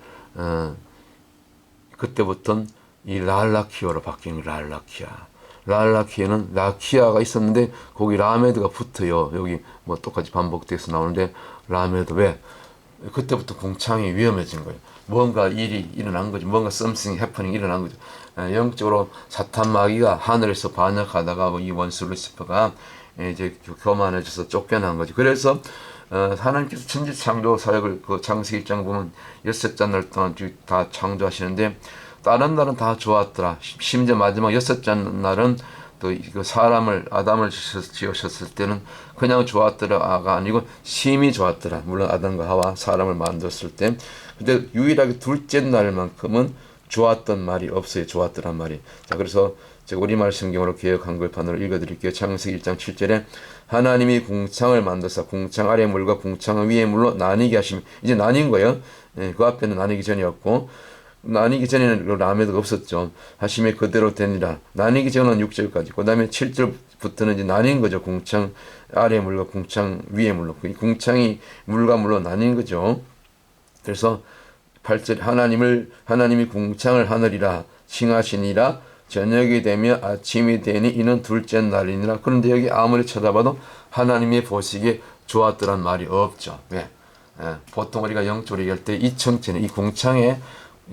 그때부터는 이 랄라키오로 바뀐 랄라키에는 라키아가 있었는데 거기 라메드가 붙어요. 여기 뭐 똑같이 반복돼서 나오는데 라메드 왜? 그때부터 궁창이 위험해진 거예요. 뭔가 일이 일어난 거지. 뭔가 something happening 일어난 거죠. 영적으로 사탄 마귀가 하늘에서 반역하다가 이 원수 루시퍼가 이제 교만해져서 쫓겨난 거지. 그래서 하나님께서 천지 창조 사역을 그 창세기 1장 보면 6째 날 동안 다 창조하시는데 다른 날은 다 좋았더라. 심지어 마지막 6째 날은 또 그 사람을 아담을 지으셨을 때는 그냥 좋았더라가 아니고 심히 좋았더라. 물론 아담과 하와 사람을 만들었을 때. 근데 유일하게 둘째 날만큼은 좋았던 말이 없어요. 좋았더란 말이. 자, 그래서 제가 우리말 성경으로 개역 한글판으로 읽어드릴게요. 창세기 1장 7절에 하나님이 궁창을 만드사 궁창 아래 물과 궁창 위에 물로 나뉘게 하시며, 이제 나뉜 거예요. 예, 그 앞에는 나뉘기 전이었고, 나뉘기 전에는 라메드가 없었죠. 하심에 그대로 되니라. 나뉘기 전은 6절까지. 그 다음에 7절부터는 이제 나뉜 거죠. 궁창 아래 물과 궁창 위에 물로. 궁창이 물과 물로 나뉜 거죠. 그래서 8절 하나님이 궁창을 하느리라 칭하시니라. 저녁이 되며 아침이 되니 이는 둘째 날이니라. 그런데 여기 아무리 쳐다봐도 하나님의 보시기에 좋았더란 말이 없죠. 왜? 예, 보통 우리가 영적으로 얘기할 때 이 청체는 이 궁창에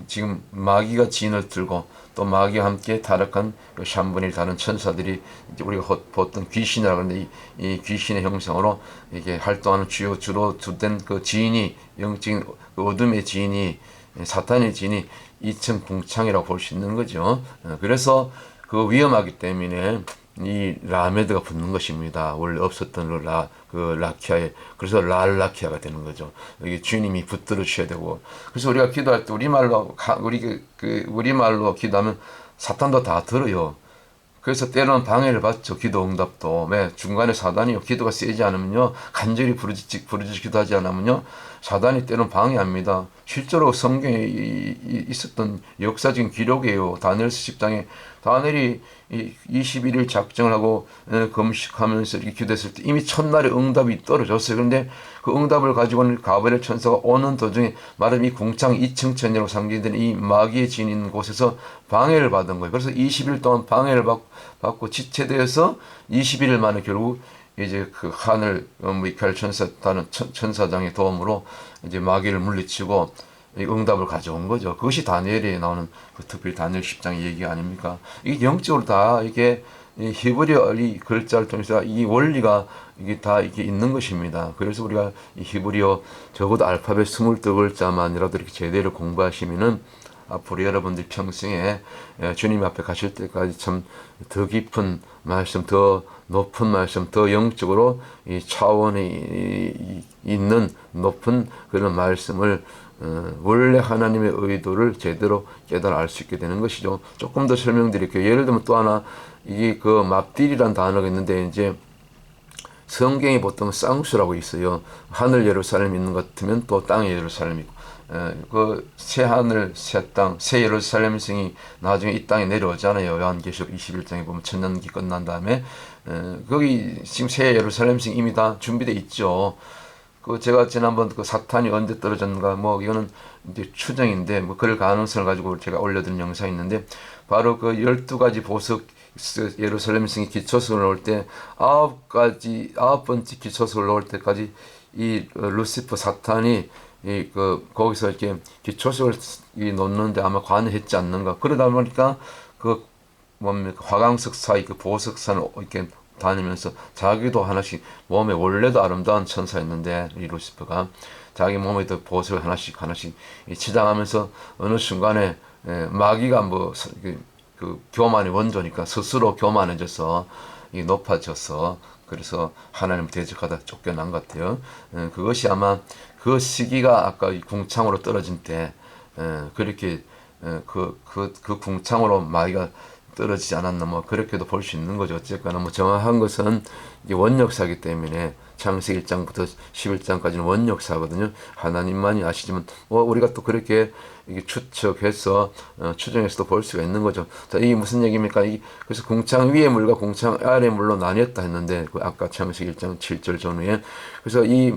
지금 마귀가 진을 들고 또 마귀와 함께 타락한 그 샴분이 다른 천사들이 이제 우리가 보통 귀신이라고 하는데 이 귀신의 형상으로 이게 활동하는 주로 주된 그 지인이 영적인 그 어둠의 지인이 사탄의 지인이 이층 궁창이라고 볼 수 있는 거죠. 그래서 그 위험하기 때문에 이 라메드가 붙는 것입니다. 원래 없었던 라키아에. 그래서 랄라키아가 되는 거죠. 여기 주님이 붙들어 주셔야 되고. 그래서 우리가 기도할 때 우리말로 기도하면 사탄도 다 들어요. 그래서 때로는 방해를 받죠. 기도 응답도. 중간에 사단이요. 기도가 세지 않으면요. 간절히 부르짖기도 하지 않으면요. 사단이 때로는 방해합니다. 실제로 성경에 있었던 역사적인 기록이에요. 다니엘서 10장에 다니엘이 21일 작정을 하고 금식하면서 이렇게 기도했을 때 이미 첫날에 응답이 떨어졌어요. 그런데 그 응답을 가지고는 가브리엘 천사가 오는 도중에 말하자면 이 궁창 2층 천이라고 상징되는 이 마귀의 진 있는 곳에서 방해를 받은 거예요. 그래서 20일 동안 방해를 받고 지체되어서 21일 만에 결국 이제 그 하늘 미카엘 천사장의 도움으로 이제 마귀를 물리치고 응답을 가져온 거죠. 그것이 다니엘에 나오는 그 특별히 다니엘 10장의 얘기 아닙니까? 이게 영적으로 다 이게 히브리어 이 글자를 통해서 이 원리가 이게 다 이게 있는 것입니다. 그래서 우리가 이 히브리어 적어도 알파벳 22글자만이라도 이렇게 제대로 공부하시면은 앞으로 여러분들 평생에 주님 앞에 가실 때까지 참 더 깊은 말씀, 더 높은 말씀, 더 영적으로 이 차원이 있는 높은 그런 말씀을 원래 하나님의 의도를 제대로 깨달아 알 수 있게 되는 것이죠. 조금 더 설명드릴게요. 예를 들면 또 하나 이게 그 맙딜이란 단어가 있는데 이제 성경이 보통 쌍수라고 있어요. 하늘 예루살렘 있는 것 같으면 또 땅의 예루살렘 있고 그 새 하늘 새 땅 새 예루살렘 성이 나중에 이 땅에 내려오잖아요. 요한계시록 21장에 보면 천년기 끝난 다음에 거기 지금 새 예루살렘 성 이미 다 준비돼 있죠. 그 제가 지난번 그 사탄이 언제 떨어졌는가 뭐 이거는 이제 추정인데 뭐 그럴 가능성을 가지고 제가 올려드린 영상이 있는데 바로 그 12가지 보석 예루살렘 성이 기초석을 놓을 때 9번째 기초석을 놓을 때까지 이 루시퍼 사탄이 거기서 이렇게 기초석을 놓는데 아마 관여했지 않는가. 그러다 보니까 그 뭡니까 화강석 사이 그 보석산을 이렇게 다니면서 자기도 하나씩 몸에 원래도 아름다운 천사였는데 이 루시퍼가 자기 몸에도 보석을 하나씩 치장하면서 어느 순간에 마귀가 그 교만의 원조니까 스스로 교만해져서 높아져서 그래서 하나님 대적하다 쫓겨난 것 같아요. 그것이 아마 그 시기가 아까 이 궁창으로 떨어진 때 그렇게 그 궁창으로 마귀가 떨어지지 않았나 뭐 그렇게도 볼 수 있는 거죠. 어쨌거나 뭐 정확한 것은 이게 원역사이기 때문에 창세기 1장부터 11장까지는 원역사거든요. 하나님만이 아시지만 뭐 우리가 또 그렇게 이게 추측해서 추정해서도 볼 수가 있는 거죠. 자, 이게 무슨 얘기입니까? 그래서 궁창 위의 물과 궁창 아래 물로 나뉘었다 했는데 그 아까 창세기 1장 7절 전후에 그래서 이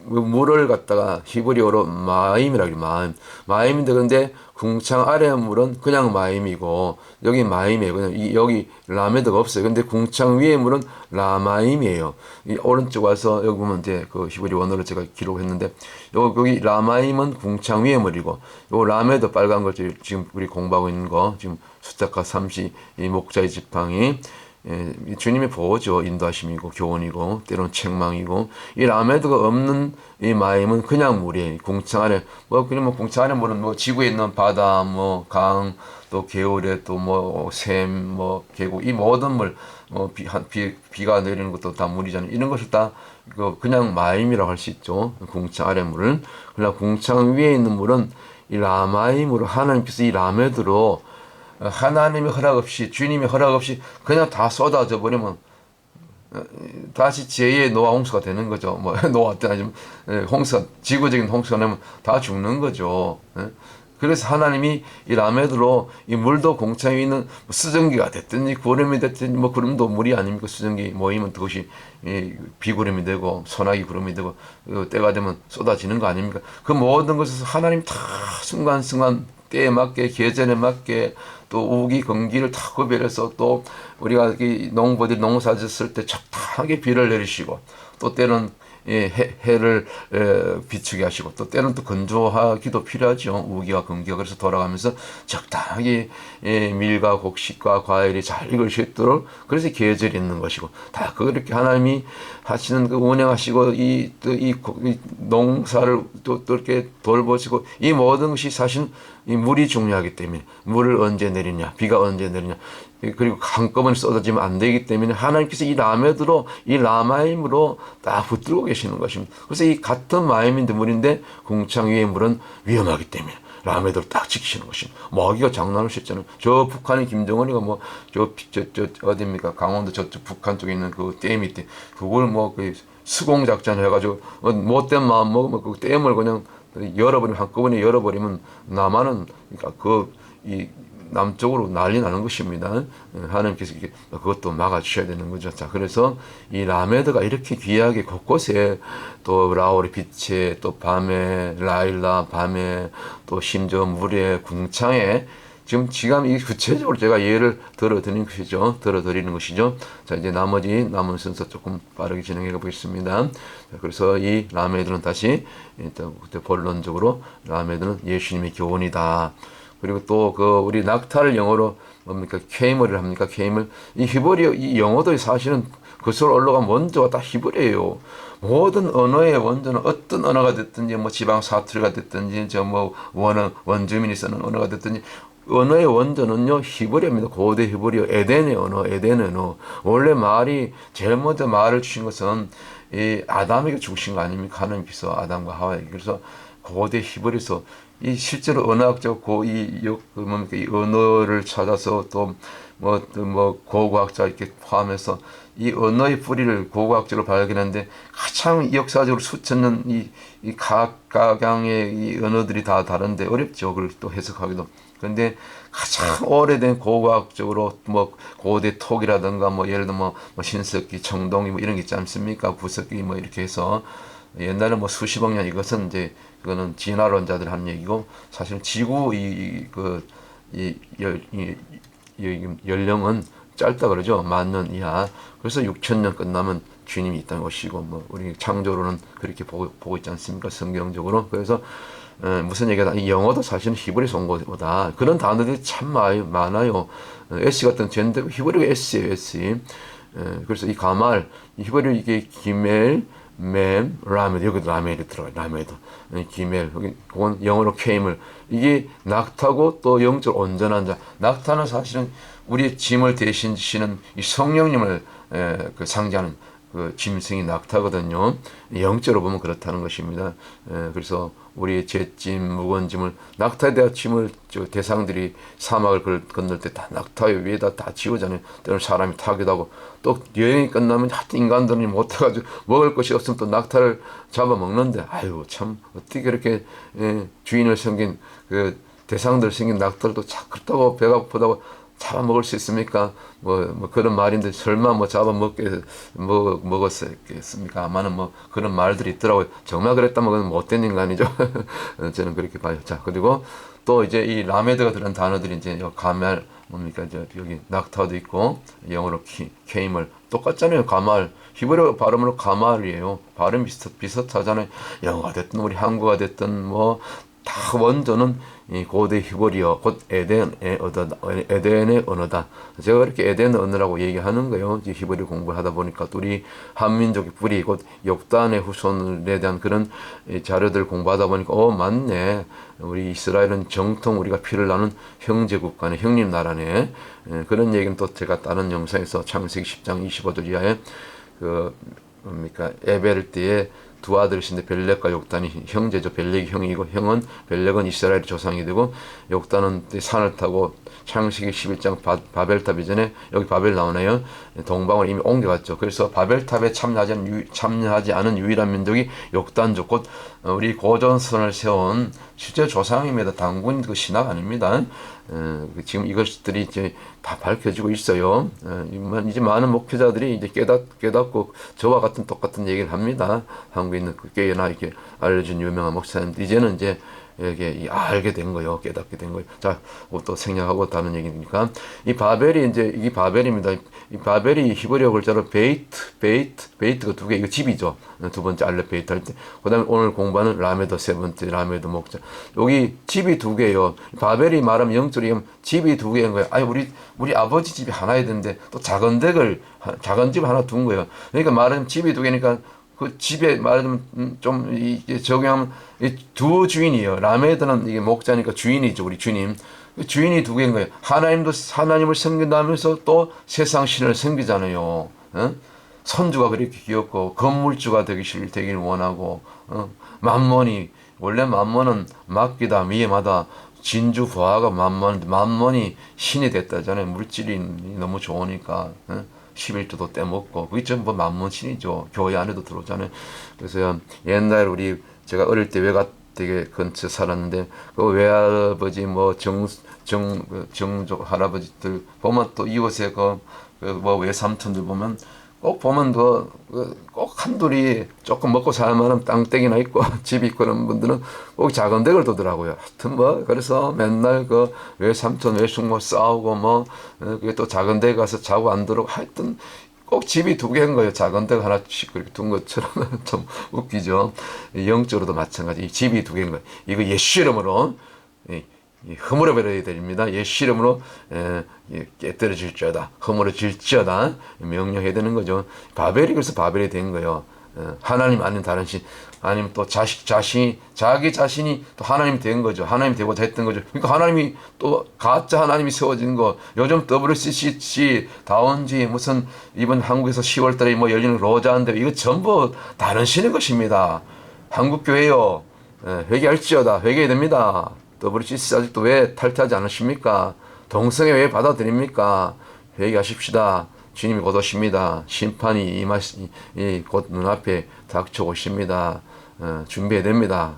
물을 갖다가 히브리어로 마임이라고 해요. 마임인데 근데 궁창 아래 물은 그냥 마임이고 여기 마임이에요. 그냥 여기 라메드가 없어요. 근데 궁창 위의 물은 라마임이에요. 이 오른쪽 와서 여기 보면 이제 그 히브리 원어로 제가 기록했는데 여기 라마임은 궁창 위의 물이고 요 라메드 빨간 거 지금 우리 공부하고 있는 거 지금 숫자가 30 이 목자의 지팡이 주님의 보호죠. 인도하심이고 교훈이고 때로는 책망이고 이 라메드가 없는 이 마임은 그냥 물이에요. 궁창 안에 그냥 궁창 안에 물은 지구에 있는 바다 강 또 개울에 또 샘 계곡 이 모든 물 비가 내리는 것도 다 물이잖아요. 이런 것을 다 그냥 마임이라고 할 수 있죠. 궁창 아래 물은. 그러나 궁창 위에 있는 물은 이 라마임으로 하나님께서 이 라메드로 하나님의 허락 없이 주님의 허락 없이 그냥 다 쏟아져 버리면 다시 제2의 노아 홍수가 되는 거죠. 뭐 노아 때 아니면 홍수 지구적인 홍수가 나면 다 죽는 거죠. 그래서 하나님이 이 라메드로 이 물도 공창에 있는 뭐 수증기가 됐든지 구름이 됐든지 뭐 구름도 물이 아닙니까? 수증기 모이면 그것이 비구름이 되고 소나기 구름이 되고 때가 되면 쏟아지는 거 아닙니까? 그 모든 것에서 하나님 다 순간순간 때에 맞게 계절에 맞게 또 우기 건기를 다 구별해서 또 우리가 농부들이 농사 짓을 때 적당하게 비를 내리시고 또 때는 해를 비추게 하시고 또 때는 또 건조하기도 필요하죠. 우기와 건기가. 그래서 돌아가면서 적당하게 밀과 곡식과 과일이 잘 익을 수 있도록 그래서 계절이 있는 것이고 다 그렇게 하나님이 하시는 그 운영하시고 이 농사를 또 이렇게 돌보시고 이 모든 것이 사실 이 물이 중요하기 때문에 물을 언제 내리냐 비가 언제 내리냐 그리고 한꺼번에 쏟아지면 안 되기 때문에 하나님께서 이 라메드로 이 라마임으로 딱 붙들고 계시는 것입니다. 그래서 이 같은 마임인데 물인데 궁창 위의 물은 위험하기 때문에 라메드로 딱 지키시는 것입니다. 먹이가 장난을 쳤잖아요. 저 북한의 김정은이가 뭐 저 어디입니까 강원도 저쪽 북한 쪽에 있는 그 댐이 있대. 그걸 뭐 그 수공 작전 해가지고 못된 마음 먹으면 그 댐을 그냥 열어버리면 한꺼번에 열어버리면 남한은 그러니까 이 남쪽으로 난리 나는 것입니다. 하나님께서 그것도 막아주셔야 되는 거죠. 자, 그래서 이 라메드가 이렇게 귀하게 곳곳에 또 라오르 빛에 또 밤에 라일라 밤에 또 심지어 물에 궁창에 지금 이 구체적으로 제가 예를 들어드리는 것이죠. 자, 이제 나머지 남은 순서 조금 빠르게 진행해 보겠습니다. 자, 그래서 이 라메드는 다시 일단 본론적으로 라메드는 예수님의 교훈이다. 그리고 또 우리 낙타를 영어로 뭡니까? 케이머를 합니까? 케이머. 이 히브리어, 이 영어도 사실은 그수로 올라간 원조가 다 히브리어예요. 모든 언어의 원조는 어떤 언어가 됐든지 뭐 지방 사투리가 됐든지 원주민이 쓰는 언어가 됐든지 언어의 원조는요 히브리어입니다. 고대 히브리어 에덴의 언어. 원래 제일 먼저 말을 주신 것은 이 아담에게 주신 거 아닙니까? 하나님께서 아담과 하와에게. 그래서 고대 히브리서 이 실제로 언어학적 이 언어를 찾아서 또 고고학자 이렇게 포함해서 이 언어의 뿌리를 고고학적으로 발견했는데 가장 역사적으로 수천 년 이 각각의 이 언어들이 다 다른데 어렵죠. 그걸 또 해석하기도. 그런데 가장 오래된 고고학적으로 고대 톡이라든가 예를 들면 신석기, 청동기 이런 게 있지 않습니까? 구석기 이렇게 해서 옛날에 수십억 년 이것은 이제 그거는 진화론자들 한 얘기고 사실 지구 연령은 짧다 그러죠. 10,000년 이하. 그래서 6,000년 끝나면 주님이 있다는 것이고 우리 창조로는 그렇게 보고 있지 않습니까? 성경적으로. 그래서 무슨 얘기다. 이 영어도 사실은 히브리에서 온 거다. 그런 단어들이 참 많아요. S 같은 젠데 히브리가 S예요. S. 그래서 이 가말 히브리어 이게 기멜 라메드 여기도 라메드 들어가요. 라메드 기멜 그건 영어로 케임을 이게 낙타고 또 영적 온전한 자. 낙타는 사실은 우리의 짐을 대신 지시는 이 성령님을 상징하는 그 짐승이 낙타거든요. 영적으로 보면 그렇다는 것입니다. 그래서 우리의 죄짐, 무거운 짐을 낙타에 대한 짐을 대상들이 사막을 건널 때 다 낙타 위에다 다 지우잖아요. 때로는 사람이 타기도 하고 또 여행이 끝나면 하여튼 인간들이 못해가지고 먹을 것이 없으면 또 낙타를 잡아먹는데 아유 참 어떻게 그렇게 주인을 섬긴 그 대상들 생긴 낙타를 참 그렇다고 배가 고프다고 잡아먹을 수 있습니까? 그런 말인데 설마 먹었겠습니까? 아마는 그런 말들이 있더라고요. 정말 그랬다면 그건 못된 인간이죠. 저는 그렇게 봐요. 자, 그리고 또 이제 이 라메드가 들은 단어들이 이제 가말 뭡니까? 여기 낙타도 있고 영어로 케이멀 똑같잖아요. 가말 히브리어 발음으로 가말이에요. 발음 비슷하잖아요. 영어가 됐든 우리 한국어가 됐든 다 원조는 이 고대 히브리어 곧 에덴의 언어다. 제가 그렇게 에덴의 언어라고 얘기하는 거예요. 히브리 공부를 하다 보니까 우리 한민족의 뿌리 곧 욕단의 후손에 대한 그런 자료들 공부하다 보니까 맞네. 우리 이스라엘은 정통 우리가 피를 나눈 형제 국가네, 형님 나라네. 그런 얘기는 또 제가 다른 영상에서 창세기 10장 25절 이하에 에벨 때에 두 아들이신데 벨렉과 욕단이 형제죠. 벨렉이 형이고 형은 벨렉은 이스라엘의 조상이 되고 욕단은 산을 타고 창세기 11장 바벨탑 이전에 여기 바벨 나오네요. 동방을 이미 옮겨갔죠. 그래서 바벨탑에 참여하지 않은 유일한 민족이 욕단족, 곧 우리 고전선을 세운 실제 조상입니다. 단군 그 신학 아닙니다. 지금 이것들이 이제 다 밝혀지고 있어요. 이제 많은 목회자들이 이제 깨닫고 저와 같은 똑같은 얘기를 합니다. 한국에 있는 그 꽤나 이렇게 알려준 유명한 목사님들 이제는 이제 이게 알게 된 거예요. 깨닫게 된 거예요. 자, 또 생략하고 다른 얘기니까 이 바벨이 이제 이게 바벨입니다. 이 바벨이 히브리어 글자로 베이트가 두 개, 이거 집이죠. 두 번째 알렙 베이트 할 때. 그다음에 오늘 공부하는 라메도 세 번째 라메도 목자. 여기 집이 두 개예요. 바벨이 말하면 영적으로 얘기하면 집이 두 개인 거예요. 아니 우리 아버지 집이 하나야 되는데 또 작은 집 하나 둔 거예요. 그러니까 말하면 집이 두 개니까 그 집에 말하자면 좀 이게 적용하면 두 주인이에요. 라메드는 이게 목자니까 주인이죠. 우리 주님. 주인이 두 개인 거예요. 하나님을 섬긴다면서 또 세상 신을 섬기잖아요. 어? 선주가 그렇게 귀엽고 건물주가 되길 원하고 만몬이 원래 만몬은 맡기다 미엠하다 진주 부하가 만몬이 신이 됐다잖아요. 물질이 너무 좋으니까. 11조도 떼먹고 그게 전부 만몬신이죠. 교회 안에도 들어오잖아요. 그래서 옛날 제가 어릴 때 외가댁에 근처 살았는데 그 외할아버지 뭐 정족 할아버지들 보면 또 이웃에 뭐 외삼촌들 보면 꼭 보면 꼭 한둘이 조금 먹고 살만한 땅땡이나 있고 집 있고 그런 분들은 꼭 작은 댁을 두더라고요. 하여튼 뭐 그래서 맨날 그 외삼촌 외숙모 싸우고 뭐 그게 또 작은 댁 가서 자고 안 들어오고 하여튼 꼭 집이 두 개인 거예요. 작은 댁 하나씩 그렇게 둔 것처럼 좀 웃기죠. 영적으로도 마찬가지. 이 집이 두 개인 거예요. 이거 예수 이름으로 허물어 버려야 됩니다. 예수 이름으로 깨뜨려질지어다. 허물어질지어다. 명령해야 되는 거죠. 바벨이 그래서 바벨이 된 거예요. 하나님 아닌 다른 신, 아니면 또 자기 자신이 또 하나님 된 거죠. 하나님 되고자 했던 거죠. 그러니까 하나님이 또 가짜 하나님이 세워진 거. 요즘 WCC 다운지 무슨 이번 한국에서 10월 달에 뭐 열리는 로자인데 이거 전부 다른 신의 것입니다. 한국 교회요. 회개할지어다. 회개해야 됩니다. WCC 아직도 왜 탈퇴하지 않으십니까? 동성애 왜 받아들입니까? 회개하십시다. 주님이 곧 오십니다. 심판이 곧 눈앞에 닥쳐오십니다. 준비해야 됩니다.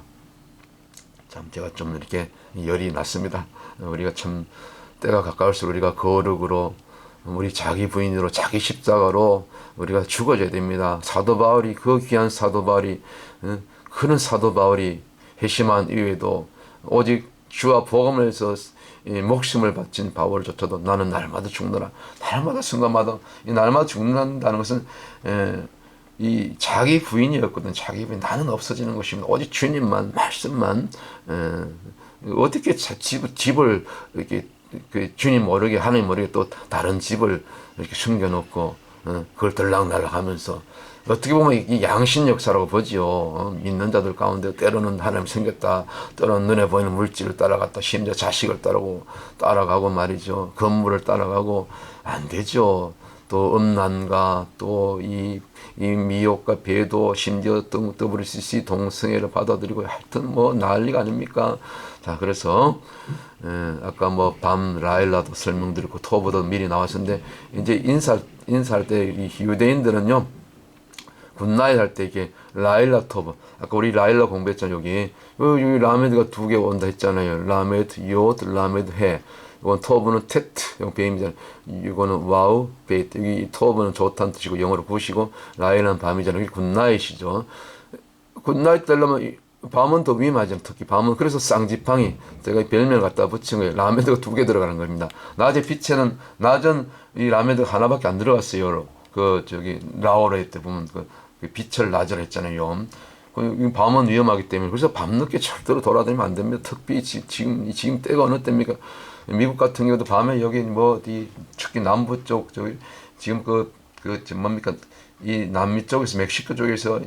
참 제가 좀 이렇게 열이 났습니다. 우리가 참 때가 가까울수록 우리가 거룩으로 우리 자기 부인으로 자기 십자가로 우리가 죽어져야 됩니다. 사도 바울이 그 귀한 사도 바울이 그런 사도 바울이 회심한 이후에도 오직 주와 복음을 해서 목숨을 바친 바울조차도 나는 날마다 죽노라. 날마다 순간마다 이 날마다 죽는다는 것은 이 자기 부인이었거든. 자기 부인 나는 없어지는 것입니다. 오직 주님만 말씀만 어떻게 집을 이렇게 그 주님 모르게 하나님 모르게 또 다른 집을 이렇게 숨겨놓고 그걸 들락날락하면서 어떻게 보면 이 양신 역사라고 보지요. 믿는 자들 가운데 때로는 하나님 생겼다, 때로는 눈에 보이는 물질을 따라갔다, 심지어 자식을 따라가고 말이죠. 건물을 따라가고 안 되죠. 또 음란과 또 이 미혹과 배도 심지어 WCC 동성애를 받아들이고 하여튼 뭐 난리가 아닙니까? 자, 그래서 아까 뭐 밤 라일라도 설명드렸고 토브도 미리 나왔었는데 이제 인사할 때 이 유대인들은요. 굿나잇 할 때 이게 라일라 토브 아까 우리 라일라 공부했잖아요. 여기 라메드가 두 개 온다 했잖아요. 라메드 요트 라메드 해 이건 토브는 테트 영 베임이잖아요. 이거는 와우 베이트 여기 토브는 좋다는 뜻이고 영어로 굿이고 라일라는 밤이잖아요. 이게 굿나잇이죠. 굿나잇 되려면 밤은 더 위험하죠. 특히 밤은 그래서 쌍지팡이 제가 별명을 갖다 붙인 거예요. 라메드가 두 개 들어가는 겁니다. 낮에 빛에는 낮은 이 라메드가 하나밖에 안 들어갔어요. 라오레 때 보면 그 빛을 낮으라 했잖아요. 밤은 위험하기 때문에 그래서 밤늦게 절대로 돌아다니면 안 됩니다. 특히 지금 때가 어느 때입니까? 미국 같은 경우도 밤에 여기 뭐 특히 남부 쪽 지금 뭡니까 이 남미 쪽에서 멕시코 쪽에서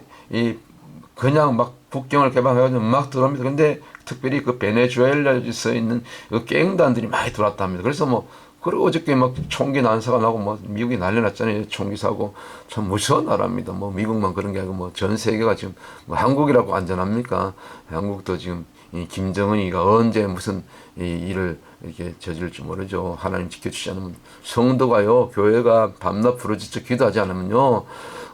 그냥 막 국경을 개방해가지고 막 들어옵니다. 근데 특별히 그 베네수엘라에 서 있는 그 갱단들이 많이 들어왔답니다. 그래서 뭐 그리고 어저께 막 총기 난사가 나고 뭐 미국이 난리 났잖아요. 총기 사고. 참 무서운 나라입니다. 뭐 미국만 그런 게 아니고 뭐 전 세계가 지금 뭐 한국이라고 안전합니까? 한국도 지금 이 김정은이가 언제 무슨 이 일을 이렇게 저지를지 모르죠. 하나님 지켜주지 않으면 성도가요, 교회가 밤낮 부르짖어 기도하지 않으면요,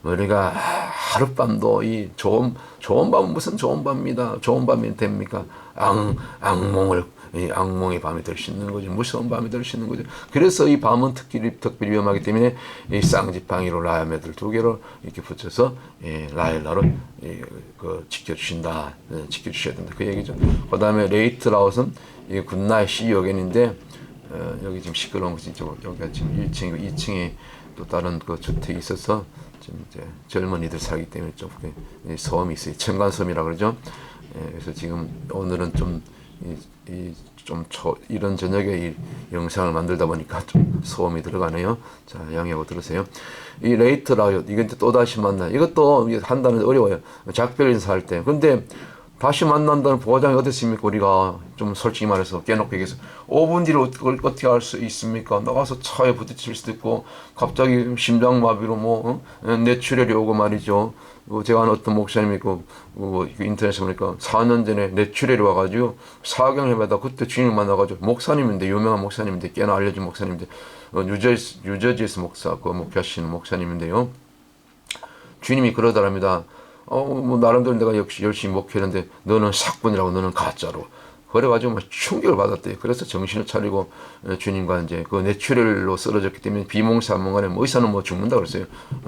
우리가 하룻밤도 이 좋은 밤은 무슨 좋은 밤입니다. 좋은 밤이 됩니까? 이 악몽의 밤이 될 수 있는 거죠. 무서운 밤이 될 수 있는 거죠. 그래서 이 밤은 특별히 위험하기 때문에 이 쌍지팡이로 라야메들 2개로 이렇게 붙여서 라헬라로 지켜주신다. 지켜주셔야 된다. 그 얘기죠. 그 다음에 레이트 라웃은 이 굿나잇 시여견인데 여기 지금 시끄러운 것이 여기가 지금 1층이고 2층에 또 다른 그 주택이 있어서 지금 이제 젊은이들 살기 때문에 좀 섬이 있어요. 청간섬이라 그러죠. 그래서 지금 오늘은 좀 이런 저녁에 이 영상을 만들다 보니까 좀 소음이 들어가네요. 자, 양해하고 들으세요. 이 레이트 라이엇, 이게 또 다시 만나. 이것도 한다는 어려워요. 작별 인사할 때. 근데 다시 만난다는 보장이 어디 있습니까? 우리가 좀 솔직히 말해서 깨놓고 얘기해서 5분 뒤로 어떻게 할 수 있습니까? 나가서 차에 부딪힐 수도 있고 갑자기 심장마비로 뇌출혈이 오고 말이죠. 제가 아는 어떤 목사님이 인터넷에 보니까 4년 전에 뇌출혈이 와가지고 사경해마다 그때 주인을 만나가지고 목사님인데, 유명한 목사님인데, 꽤나 알려진 목사님인데, 뉴저지에서 목회하시는 목사님인데요. 주님이 그러더랍니다. 나름대로 내가 역시 열심히 목회했는데 너는 사꾼이라고, 너는 가짜로. 그래가지고 충격을 받았대요. 그래서 정신을 차리고 주님과 이제 그 뇌출혈로 쓰러졌기 때문에 비몽사몽간에 의사는 죽는다 그랬어요.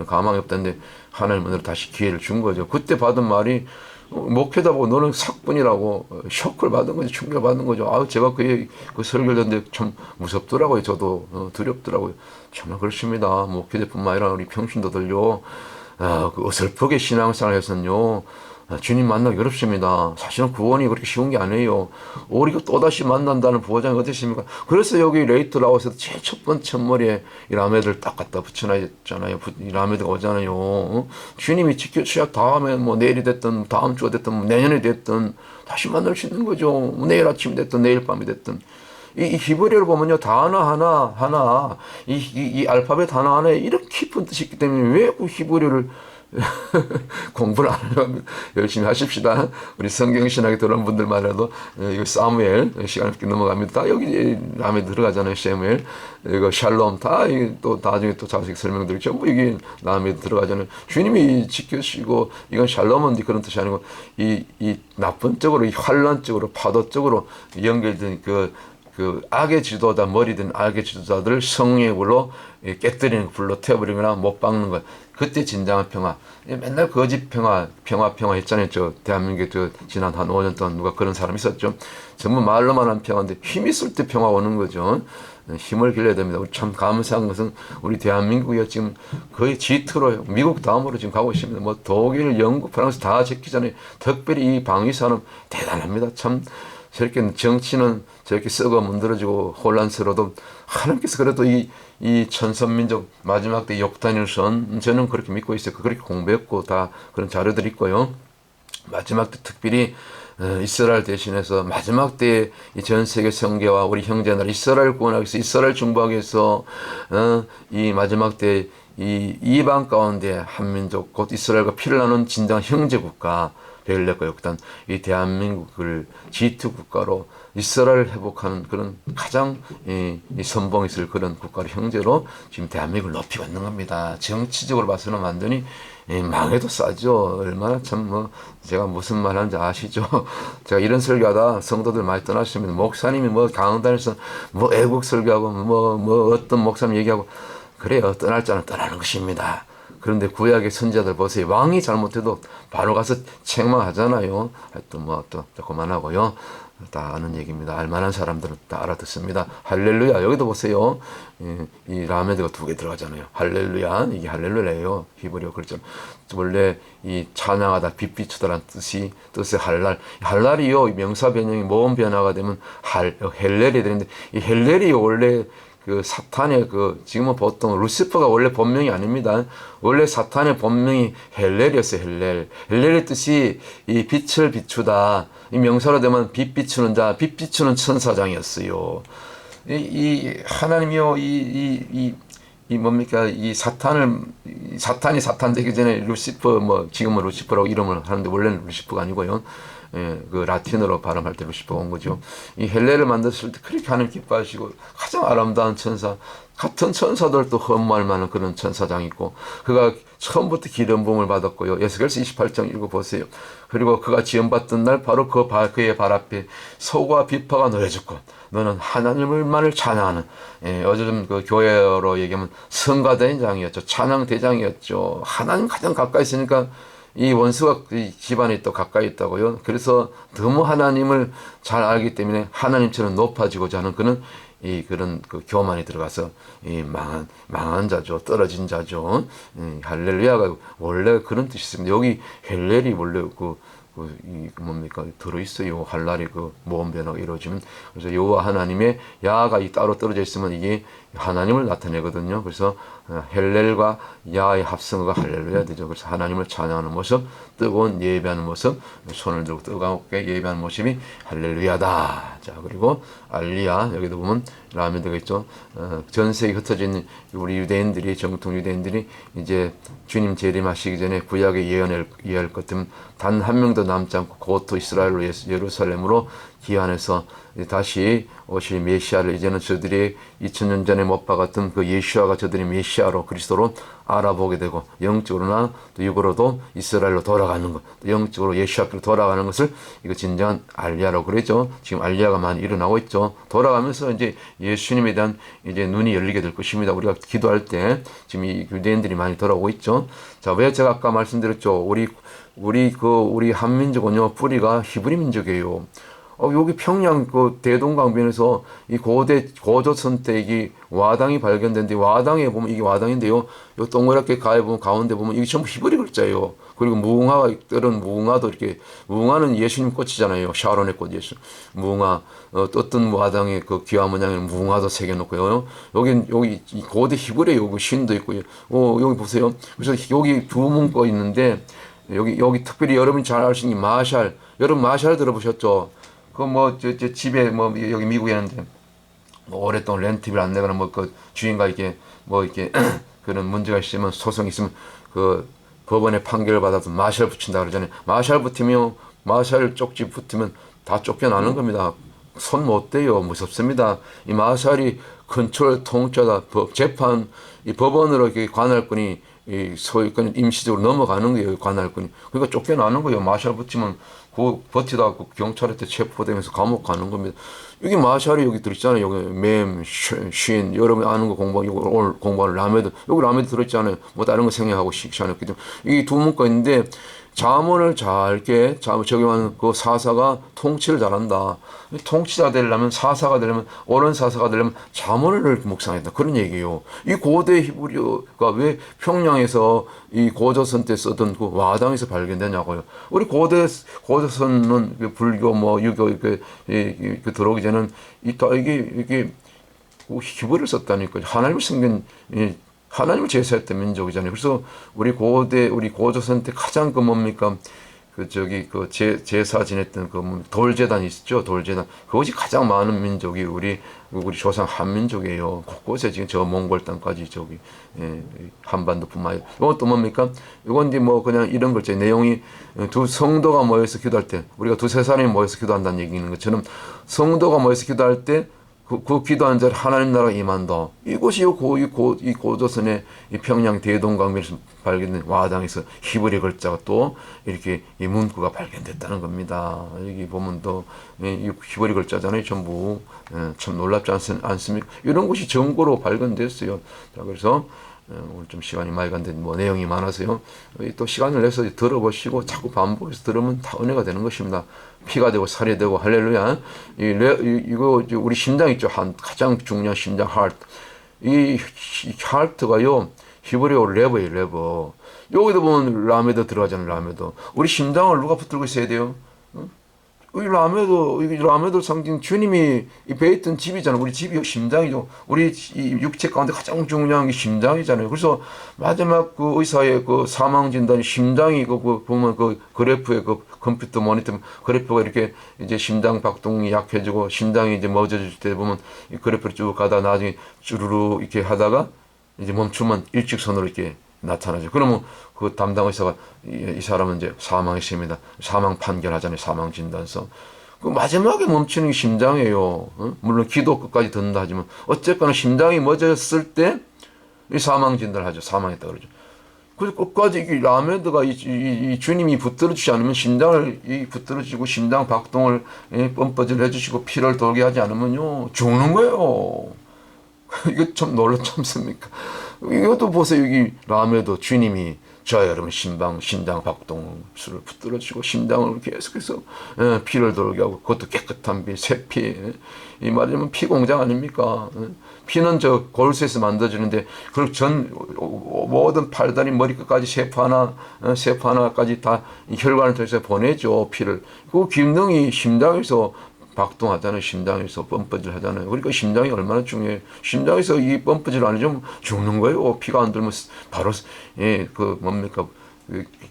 가망이 없다는데 하나님 은혜로 다시 기회를 준 거죠. 그때 받은 말이 목회다 보고 너는 사꾼이라고 쇼크를 받은 거죠. 충격을 받은 거죠. 제가 그 설교를 듣는데 참 무섭더라고요. 저도 두렵더라고요. 정말 그렇습니다. 목회자뿐만 아니라 우리 평신도들요. 그 어설프게 신앙생활 해서는요, 주님 만나기 어렵습니다. 사실은 구원이 그렇게 쉬운 게 아니에요. 우리가 또다시 만난다는 보장이 어디 있습니까? 그래서 여기 레이트 라오스에서 제일 첫 번째 첫머리에 이 라메드를 딱 갖다 붙여놔야잖아요. 이 라메드가 오잖아요. 주님이 지켜주셔야 다음에 내일이 됐든, 다음 주가 됐든, 내년이 됐든, 다시 만날 수 있는 거죠. 내일 아침이 됐든, 내일 밤이 됐든. 이 히브리어를 보면요, 단어 하나, 이 알파벳 하나에 이렇게 깊은 뜻이 있기 때문에 왜 그 히브리어를 공부를 안 하면 열심히 하십시다. 우리 성경신학에 들어온 분들만 해도 이거 사무엘 시간 이렇게 넘어갑니다. 다 여기 라메 들어가잖아요. 사무엘, 이거 샬롬 또 나중에 또 자세히 설명드리고 전부 여기 라메 들어가잖아요. 주님이 지켜주시고 이건 샬롬은 그런 뜻이 아니고 이 나쁜 쪽으로, 이 환란 쪽으로, 파도 쪽으로 연결된 그 악의 지도자, 머리든 악의 지도자들을 성령의 불로 깨뜨리는, 불로 태워버리거나 못 박는 것. 그때 진정한 평화. 맨날 거짓 평화 했잖아요. 대한민국에 지난 한 5년 동안 누가 그런 사람이 있었죠. 전부 말로만 한 평화인데 힘 있을 때 평화 오는 거죠. 힘을 길러야 됩니다. 우리 참 감사한 것은 우리 대한민국이 지금 거의 G2로, 미국 다음으로 지금 가고 있습니다. 독일, 영국, 프랑스 다 제끼 전에 특별히 이 방위산업 대단합니다. 참 저렇게 정치는 저렇게 썩어 문드러지고 혼란스러워도 하나님께서 그래도 이 천선민족 마지막 때 역단일 선, 저는 그렇게 믿고 있어요. 그렇게 공부했고 다 그런 자료들이 있고요. 마지막 때 특별히 이스라엘 대신해서 마지막 때 이 전 세계 성계와 우리 형제나라 이스라엘 구원하기 위해서, 이스라엘 중보하기 위해서 이 마지막 때 이 이방 가운데 한민족 곧 이스라엘과 피를 나눈 진정한 형제 국가, 벨레과 역단, 이 대한민국을 G2 국가로 이스라엘을 회복하는 그런 가장 이 선봉이 있을 그런 국가로, 형제로 지금 대한민국을 높이고 있는 겁니다. 정치적으로 봐서는 완전히 망해도 싸죠. 얼마나 참 제가 무슨 말 하는지 아시죠? 제가 이런 설교하다 성도들 많이 떠나시면 목사님이 강원단에서 애국 설교하고 어떤 목사님 얘기하고 그래요. 떠날 자는 떠나는 것입니다. 그런데 구약의 선지자들 보세요. 왕이 잘못해도 바로 가서 책망하잖아요. 하여튼 또 그만하고요. 다 아는 얘기입니다. 알만한 사람들은 다 알아듣습니다. 할렐루야. 여기도 보세요. 이 라메드가 2개 들어가잖아요. 할렐루야. 이게 할렐루야예요. 히브리어 글자. 원래 이 찬양하다, 빛비추다라는 뜻의 할랄이요. 명사 변형이 모음 변화가 되면 헬렐이 되는데, 이 헬렐이 원래 사탄의 지금은 보통 루시퍼가 원래 본명이 아닙니다. 원래 사탄의 본명이 헬렐이었어요. 헬렐의 뜻이 이 빛을 비추다. 이 명사로 되면 빛 비추는 자, 빛 비추는 천사장이었어요. 이 하나님이요 이 뭡니까 이 사탄이 사탄 되기 전에 루시퍼 뭐 지금은 루시퍼라고 이름을 하는데 원래는 루시퍼가 아니고요. 예, 그 라틴어로 발음할 때 루시퍼가 온 거죠. 이 헬레를 만들었을 때 그렇게 하나님 기뻐하시고 가장 아름다운 천사 같은 천사들도 흠모할 만한 그런 천사장이 있고 그가 처음부터 기름 부음을 받았고요. 에스겔서 28장 읽어보세요. 그리고 그가 지음받던 날 바로 그의 발 앞에 소와 비파가 노래졌고 너는 하나님을만을 찬양하는 요즘 그 교회로 얘기하면 성가대장이었죠. 찬양 대장이었죠. 하나님 가장 가까이 있으니까 이 원수가 이 집안에 또 가까이 있다고요. 그래서 너무 하나님을 잘 알기 때문에 하나님처럼 높아지고자 하는 그런 그 교만이 들어가서 이 망한 자죠. 떨어진 자죠. 할렐루야가 원래 그런 뜻이 있습니다. 여기 헬렐이 원래 이 뭡니까 들어있어요. 할랄이 그 모음 변화가 이루어지면 그래서 여호와 하나님의 야가 따로 떨어져 있으면 이게 하나님을 나타내거든요. 그래서 헬렐과 야의 합성어가 할렐루야 되죠. 그래서 하나님을 찬양하는 모습, 뜨거운 예배하는 모습, 손을 들고 뜨겁게 예배하는 모습이 할렐루야다. 자 그리고 알리야 여기도 보면 라면도가 있죠. 전 세계 흩어진 우리 유대인들이 정통 유대인들이 이제 주님 재림하시기 전에 구약에 예언할 것 같으면 단 한 명도 남지 않고 곧 이스라엘로 예루살렘으로 귀환해서 다시 오실 메시아를 이제는 저들이 2000년 전에 못 박았던 그 예수아가 저들이 메시아로 그리스도로 알아보게 되고 영적으로나 또 육으로도 이스라엘로 돌아가는 것, 또 영적으로 예수아께로 돌아가는 것을 이거 진정한 알리야라고 그랬죠. 지금 알리야가 많이 일어나고 있죠. 돌아가면서 이제 예수님에 대한 이제 눈이 열리게 될 것입니다. 우리가 기도할 때 지금 이 유대인들이 많이 돌아오고 있죠. 자, 왜 제가 아까 말씀드렸죠. 우리 한민족은요 뿌리가 히브리 민족이에요. 여기 평양 그 대동강변에서 이 고조선 때 이 와당이 발견된데 와당에 보면 이게 와당인데요. 요 동그랗게 가에 보면 가운데 보면 이게 전부 히브리 글자예요. 그리고 무궁화가 이런 무궁화도 이렇게 무궁화는 예수님 꽃이잖아요. 샤론의 꽃 예수. 무궁화 어떤 와당에 그 귀화 문양에 무궁화도 새겨놓고요. 여기 고대 히브리 여기 신도 있고요. 여기 보세요. 그래서 여기 두 문구 있는데 여기 특별히 여러분이 잘 아시는 마샬. 여러분 마샬 들어보셨죠? 저 집에 여기 미국에 있는데 오랫동안 렌트비를 안 내거나 그 주인과 이렇게 그런 문제가 있으면 소송이 있으면 그 법원에 판결을 받아서 마샬 붙인다 그러잖아요. 마샬 붙이면 마샬 쪽지 붙으면 다 쫓겨나는 겁니다. 손 못 대요. 무섭습니다. 이 마샬이 컨트롤 통짜다. 재판 이 법원으로 이렇게 관할권이 이 소유권 임시적으로 넘어가는 거예요. 관할권이. 그러니까 쫓겨나는 거예요. 마샬 붙이면 버티다가 경찰한테 체포되면서 감옥 가는 겁니다. 여기 마샬이 여기 들어있잖아요. 여기 맴, 쉰, 여러분 아는 거 오늘 공부하는 라메드. 여기 라메드 들어있잖아요. 뭐 다른 거 생략하고 식시하는 거죠. 이 두 문구가 있는데 자문을 잘게 적용하는 그 사사가 통치를 잘한다. 통치자 되려면 사사가 되려면 옳은 사사가 되려면 자문을 묵상했다. 그런 얘기예요. 이 고대 히브리어가 왜 평양에서 이 고조선 때 쓰던 그 와당에서 발견되냐고요. 우리 고조선은 불교 유교 들어오기 전에는 이게 히브리어를 썼다니까요. 하나님을 섬긴 하나님을 제사했던 민족이잖아요. 그래서 우리 고조선 때 가장 뭡니까? 제사 지냈던 돌제단이 있었죠. 돌제단. 그것이 가장 많은 민족이 우리 조상 한민족이에요. 곳곳에 지금 저 몽골 땅까지 한반도뿐만 아니라. 이건 또 뭡니까? 이건 이제 그냥 이런 거죠. 내용이 두 성도가 모여서 기도할 때, 우리가 두세 사람이 모여서 기도한다는 얘기인 것처럼 성도가 모여서 기도할 때 그 기도한 자를 하나님 나라가 임한다. 이것이 이 고조선의 이 평양 대동강변에서 발견된 와당에서 히브리 글자가 또 이렇게 이 문구가 발견됐다는 겁니다. 여기 보면 또 이 히브리 글자잖아요. 전부 참 놀랍지 않습니까? 이런 것이 정보로 발견됐어요. 자, 그래서 오늘 좀 시간이 많이 간데 내용이 많아서요. 또 시간을 내서 들어보시고 자꾸 반복해서 들으면 다 은혜가 되는 것입니다. 피가 되고 살이 되고 할렐루야. 이거 우리 심장 있죠. 가장 중요한 심장 하트. 이 하트가요. 히브리어 레버예요. 레버. 여기도 보면 라메도 들어가잖아요. 라메도. 우리 심장을 누가 붙들고 있어야 돼요? 이 라메도 상징 주님이 이 배에 있던 집이잖아요. 우리 집이 심장이죠. 우리 이 육체 가운데 가장 중요한 게 심장이잖아요. 그래서 마지막 그 의사의 그 사망 진단이 심장이 그 보면 그 그래프에 그 컴퓨터 모니터 그래프가 이렇게 이제 심장 박동이 약해지고 심장이 이제 멎어질 때 보면 이 그래프를 쭉 가다 나중에 쭈루루 이렇게 하다가 이제 멈추면 일직선으로 이렇게 나타나죠. 그러면 그 담당 의사가 이 사람은 이제 사망했습니다. 사망 판결하잖아요. 사망 진단서. 그 마지막에 멈추는 게 심장이에요. 어? 물론 기도 끝까지 듣는다 하지만 어쨌거나 심장이 멎었을 때 이 사망 진단을 하죠. 사망했다 그러죠. 그래서 끝까지 이 라메드가 이 주님이 붙들어주지 않으면 심장을 붙들어주고 심장 박동을 펌퍼질 해주시고 피를 돌게 하지 않으면요 죽는 거예요. 이거 좀 놀라 참습니까? 이것도 보세요. 여기 라메도 주님이 저 여러분 심장 박동수를 붙들어주고 심장을 계속해서 피를 돌게 하고 그것도 깨끗한 피, 새피. 이 말이면 피 공장 아닙니까? 피는 저 골수에서 만들어지는데 그 전 모든 팔다리 머리끝까지 세포 하나까지 다 혈관을 통해서 보내죠. 피를. 그 기능이 심장에서 박동하잖아요. 심장에서 펌프질 하잖아요. 그러니까 심장이 얼마나 중요해요. 심장에서 이 펌프질 안 해주면 죽는 거예요. 피가 안 들면 바로 그 뭡니까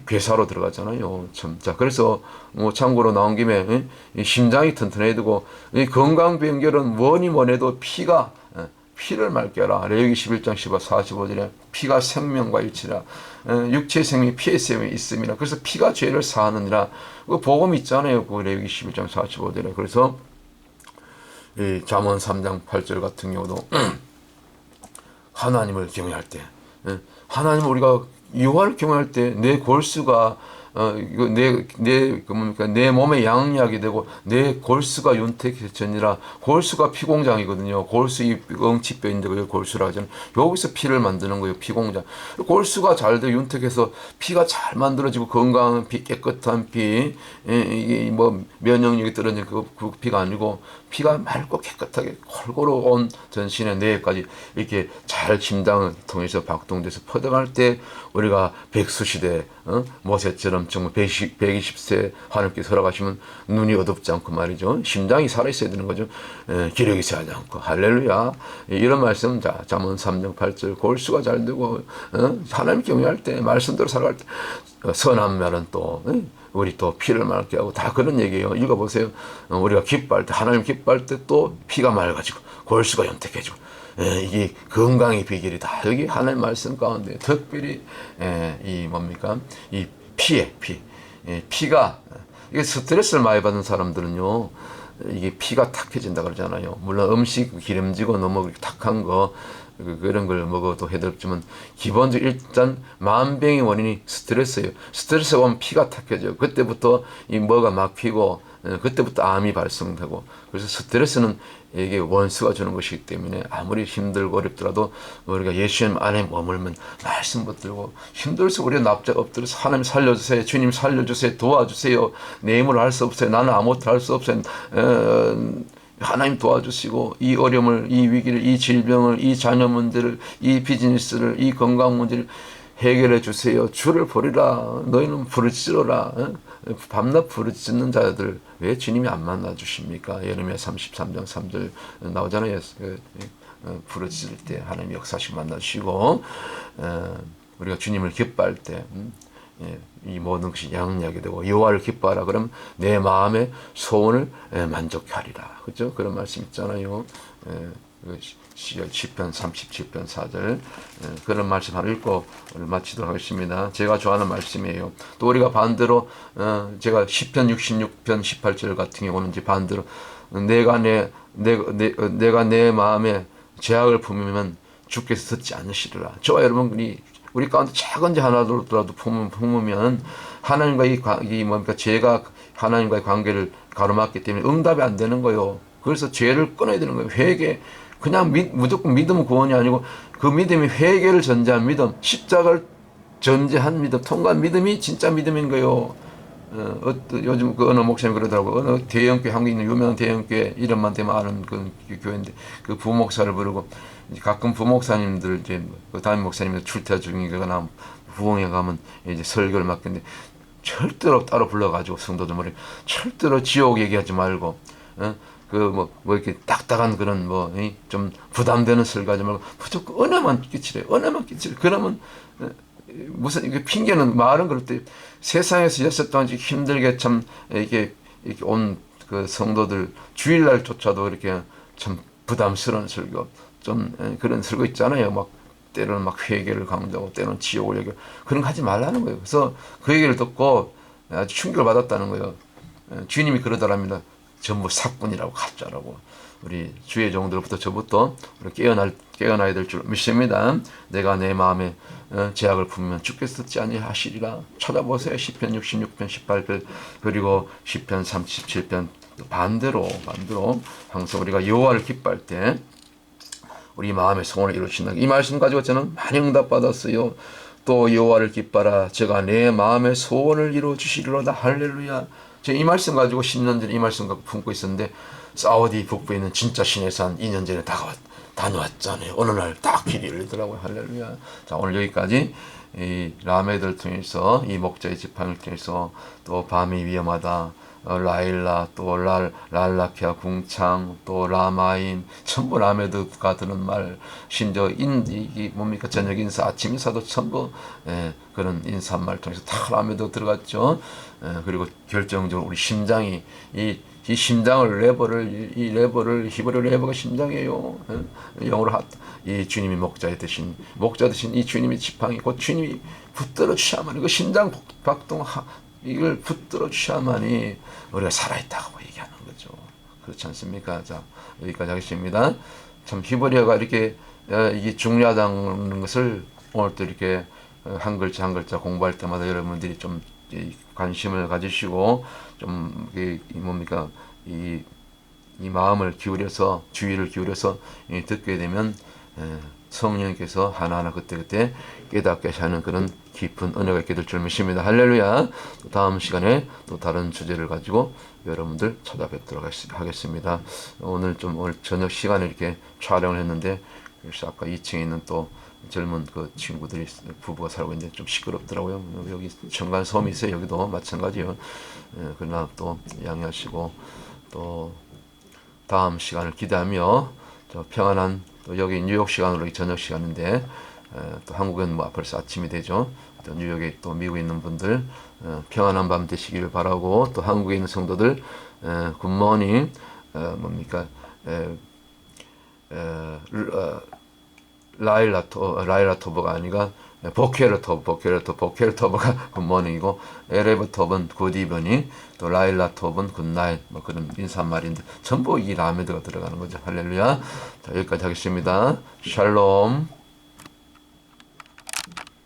괴사로 들어가잖아요. 참. 자, 그래서 뭐 참고로 나온 김에 이 심장이 튼튼해야 되고 이 건강 비결은 뭐니 뭐래도 피를 맑게라. 레위기 11장 45절에 피가 생명과 일치라. 육체의 생명이 피의 생명이 있음이라. 그래서 피가 죄를 사하느니라. 그 복음 있잖아요. 그 레위기 11장 45절에. 그래서 이 잠언 3장 8절 같은 경우도 하나님을 경외할 때, 하나님을 우리가 여호와를 경외할 때 내 골수가 이거 내 몸의 양약이 되고 내 골수가 윤택해지니라. 골수가 피공장이거든요. 골수 이 엉치뼈인데 그 골수라 하잖아요. 여기서 피를 만드는 거예요. 피공장. 골수가 잘 돼 윤택해서 피가 잘 만들어지고 건강한 피, 깨끗한 피, 이게 뭐 면역력이 떨어진 그 피가 아니고 피가 맑고 깨끗하게 골고루 온 전신의 뇌까지 이렇게 잘 심장을 통해서 박동돼서 퍼져갈 때 우리가 백수시대 모세처럼 정말 120세 하나님께서 허락하시면 눈이 어둡지 않고 말이죠. 심장이 살아있어야 되는 거죠. 기력이 세하지 않고. 할렐루야. 이런 말씀, 자, 잠언 3장 8절, 골수가 잘 되고, 하나님 경외할 때, 말씀대로 살아갈 때, 선한 말은 또, 우리 또 피를 맑게 하고, 다 그런 얘기예요. 읽어보세요. 우리가 기뻐할 때, 하나님 기뻐할 때 또 피가 맑아지고, 골수가 연택해지고, 이게 건강의 비결이 다 여기 하나님 말씀 가운데 특별히 이 뭡니까 이 피가 이게 스트레스를 많이 받는 사람들은요 이게 피가 탁해진다 그러잖아요. 물론 음식 기름지고 너무 탁한 거 그런 걸 먹어도 해롭지만 기본적으로 일단 만병의 원인이 스트레스예요. 스트레스가 오면 피가 탁해져요. 그때부터 이 뭐가 막히고 그때부터 암이 발생되고. 그래서 스트레스는 이게 원수가 주는 것이기 때문에 아무리 힘들고 어렵더라도 우리가 예수님 안에 머물면 말씀 붙들고 힘들어서 우리가 납작 엎드려서 하나님 살려주세요. 주님 살려주세요. 도와주세요. 내 힘으로 할 수 없어요. 나는 아무것도 할 수 없어요. 하나님 도와주시고 이 어려움을, 이 위기를, 이 질병을, 이 자녀 문제를, 이 비즈니스를, 이 건강 문제를 해결해 주세요. 주를 버리라. 너희는 부르짖으라. 밤낮 부르짖는 자들 왜 주님이 안 만나 주십니까? 예레미야 33장 3절 나오잖아요. 부르짖을 때 하나님 역사씩 만나 주시고 우리가 주님을 기뻐할 때 이 모든 것이 양약이 되고 여호와를 기뻐하라 그러면 내 마음의 소원을 만족케 하리라. 그죠? 그런 말씀 있잖아요. 시편 37편 4절 그런 말씀 하나 읽고 오늘 마치도록 하겠습니다. 제가 좋아하는 말씀이에요. 또 우리가 반대로 제가 시편 66편 18절 같은 경우는 이제 반대로 내가 내 마음에 죄악을 품으면 주께서 듣지 않으시리라. 저와 여러분이 우리 가운데 작은 죄 하나라도 품으면 하나님과 이 뭡니까 죄가 하나님과의 관계를 가로막기 때문에 응답이 안 되는 거예요. 그래서 죄를 끊어야 되는 거예요. 회개. 그냥 무조건 믿음은 구원이 아니고 그 믿음이 회개를 전제한 믿음, 십자가를 전제한 믿음, 통과한 믿음이 진짜 믿음인 거예요. 요즘 그 어느 목사님 그러더라고. 어느 대형교회, 한국에 있는 유명한 대형교회 이름만 대면 아는 그 교회인데 그 부목사를 부르고 가끔 부목사님들 이제 그 담임 목사님들 출퇴 중이거나 부흥회 가면 이제 설교를 맡겠는데 절대로 따로 불러가지고 성도들 머리 절대로 지옥 얘기하지 말고 그 이렇게 딱딱한 그런 좀 부담되는 설가지 말고 무조건 은혜만 끼치래. 은혜만 끼치래. 그러면 무슨 이게 핑계는 말은 그럴 때 세상에서 6동안 힘들게 참 이렇게 온 그 성도들 주일날조차도 이렇게 참 부담스러운 설교 좀 그런 설교 있잖아요. 막 때로는 막 회개를 강조하고 때로는 지옥을 얘기하고 그런 거 하지 말라는 거예요. 그래서 그 얘기를 듣고 아주 충격을 받았다는 거예요. 주님이 그러더랍니다. 전부 사꾼이라고 가짜라고. 우리 주의 종들부터 저부터 우리 깨어나야 될 줄 믿습니다. 내가 내 마음에 죄악을 품으면 주께서 듣지 아니하시리라. 찾아보세요. 시편 66편 18편 그리고 시편 37편 반대로 항상 우리가 여호와를 기뻐할 때 우리 마음의 소원을 이루신다. 이 말씀 가지고 저는 많이 응답받았어요. 또 여호와를 기뻐라. 제가 내 마음의 소원을 이루어 주시리로다. 할렐루야. 제가 이 말씀 가지고 10년 전에 이 말씀 갖고 품고 있었는데 사우디 북부에 있는 진짜 신의 산 2년 전에 다녀왔잖아요. 어느 날 딱 길이 열리더라고요. 할렐루야. 자, 오늘 여기까지 이 라메들 통해서 이 목자의 지팡이를 통해서 또 밤이 위험하다. 라일라 또 랄라키아 궁창 또 라마임 전부 라메드가 드는 말 심지어 이 뭡니까 저녁 인사 아침 인사도 전부 그런 인사말 통해서 다 라메드 들어갔죠. 그리고 결정적으로 우리 심장이 이 심장을 이 레버를 히브리 레버가 심장이에요. 영어로 이 주님이 목자 대신 이 주님이 지팡이 곧 주님이 붙들어 주셔야만 그 심장 박동 이걸 붙들어 주셔야만이 우리가 살아있다고 얘기하는 거죠. 그렇지 않습니까? 자, 여기까지 하겠습니다. 참 히브리어가 이렇게 이게 중요하다는 것을 오늘 또 이렇게 한 글자 한 글자 공부할 때마다 여러분들이 좀 관심을 가지시고 좀 뭡니까 이 마음을 기울여서 주의를 기울여서 듣게 되면 성령께서 하나하나 그때그때 깨닫게 하는 그런 깊은 은혜가 있게 될 줄 믿습니다. 할렐루야. 또 다음 시간에 또 다른 주제를 가지고 여러분들 찾아뵙도록 하겠습니다. 오늘 저녁 시간에 이렇게 촬영을 했는데 그래서 아까 2층에 있는 또 젊은 그 친구들이 부부가 살고 있는데 좀 시끄럽더라고요. 여기 청간 섬이 있어요. 여기도 마찬가지예요. 그러나 또 양해하시고 또 다음 시간을 기대하며 저 평안한 또 여기 뉴욕 시간으로 저녁 시간인데 또 한국은 벌써 아침이 되죠. 또 뉴욕에 또 미국에 있는 분들 평안한 밤 되시기를 바라고 또 한국에 있는 성도들 굿모닝 뭡니까 라일라토버가 아니라 보케르토버가 굿모닝이고 에레버토브는 굿이브닝 또 라일라토브는 굿나잇 그런 인사말인데 전부 이 라메드가 들어가는 거죠. 할렐루야. 자, 여기까지 하겠습니다. 샬롬.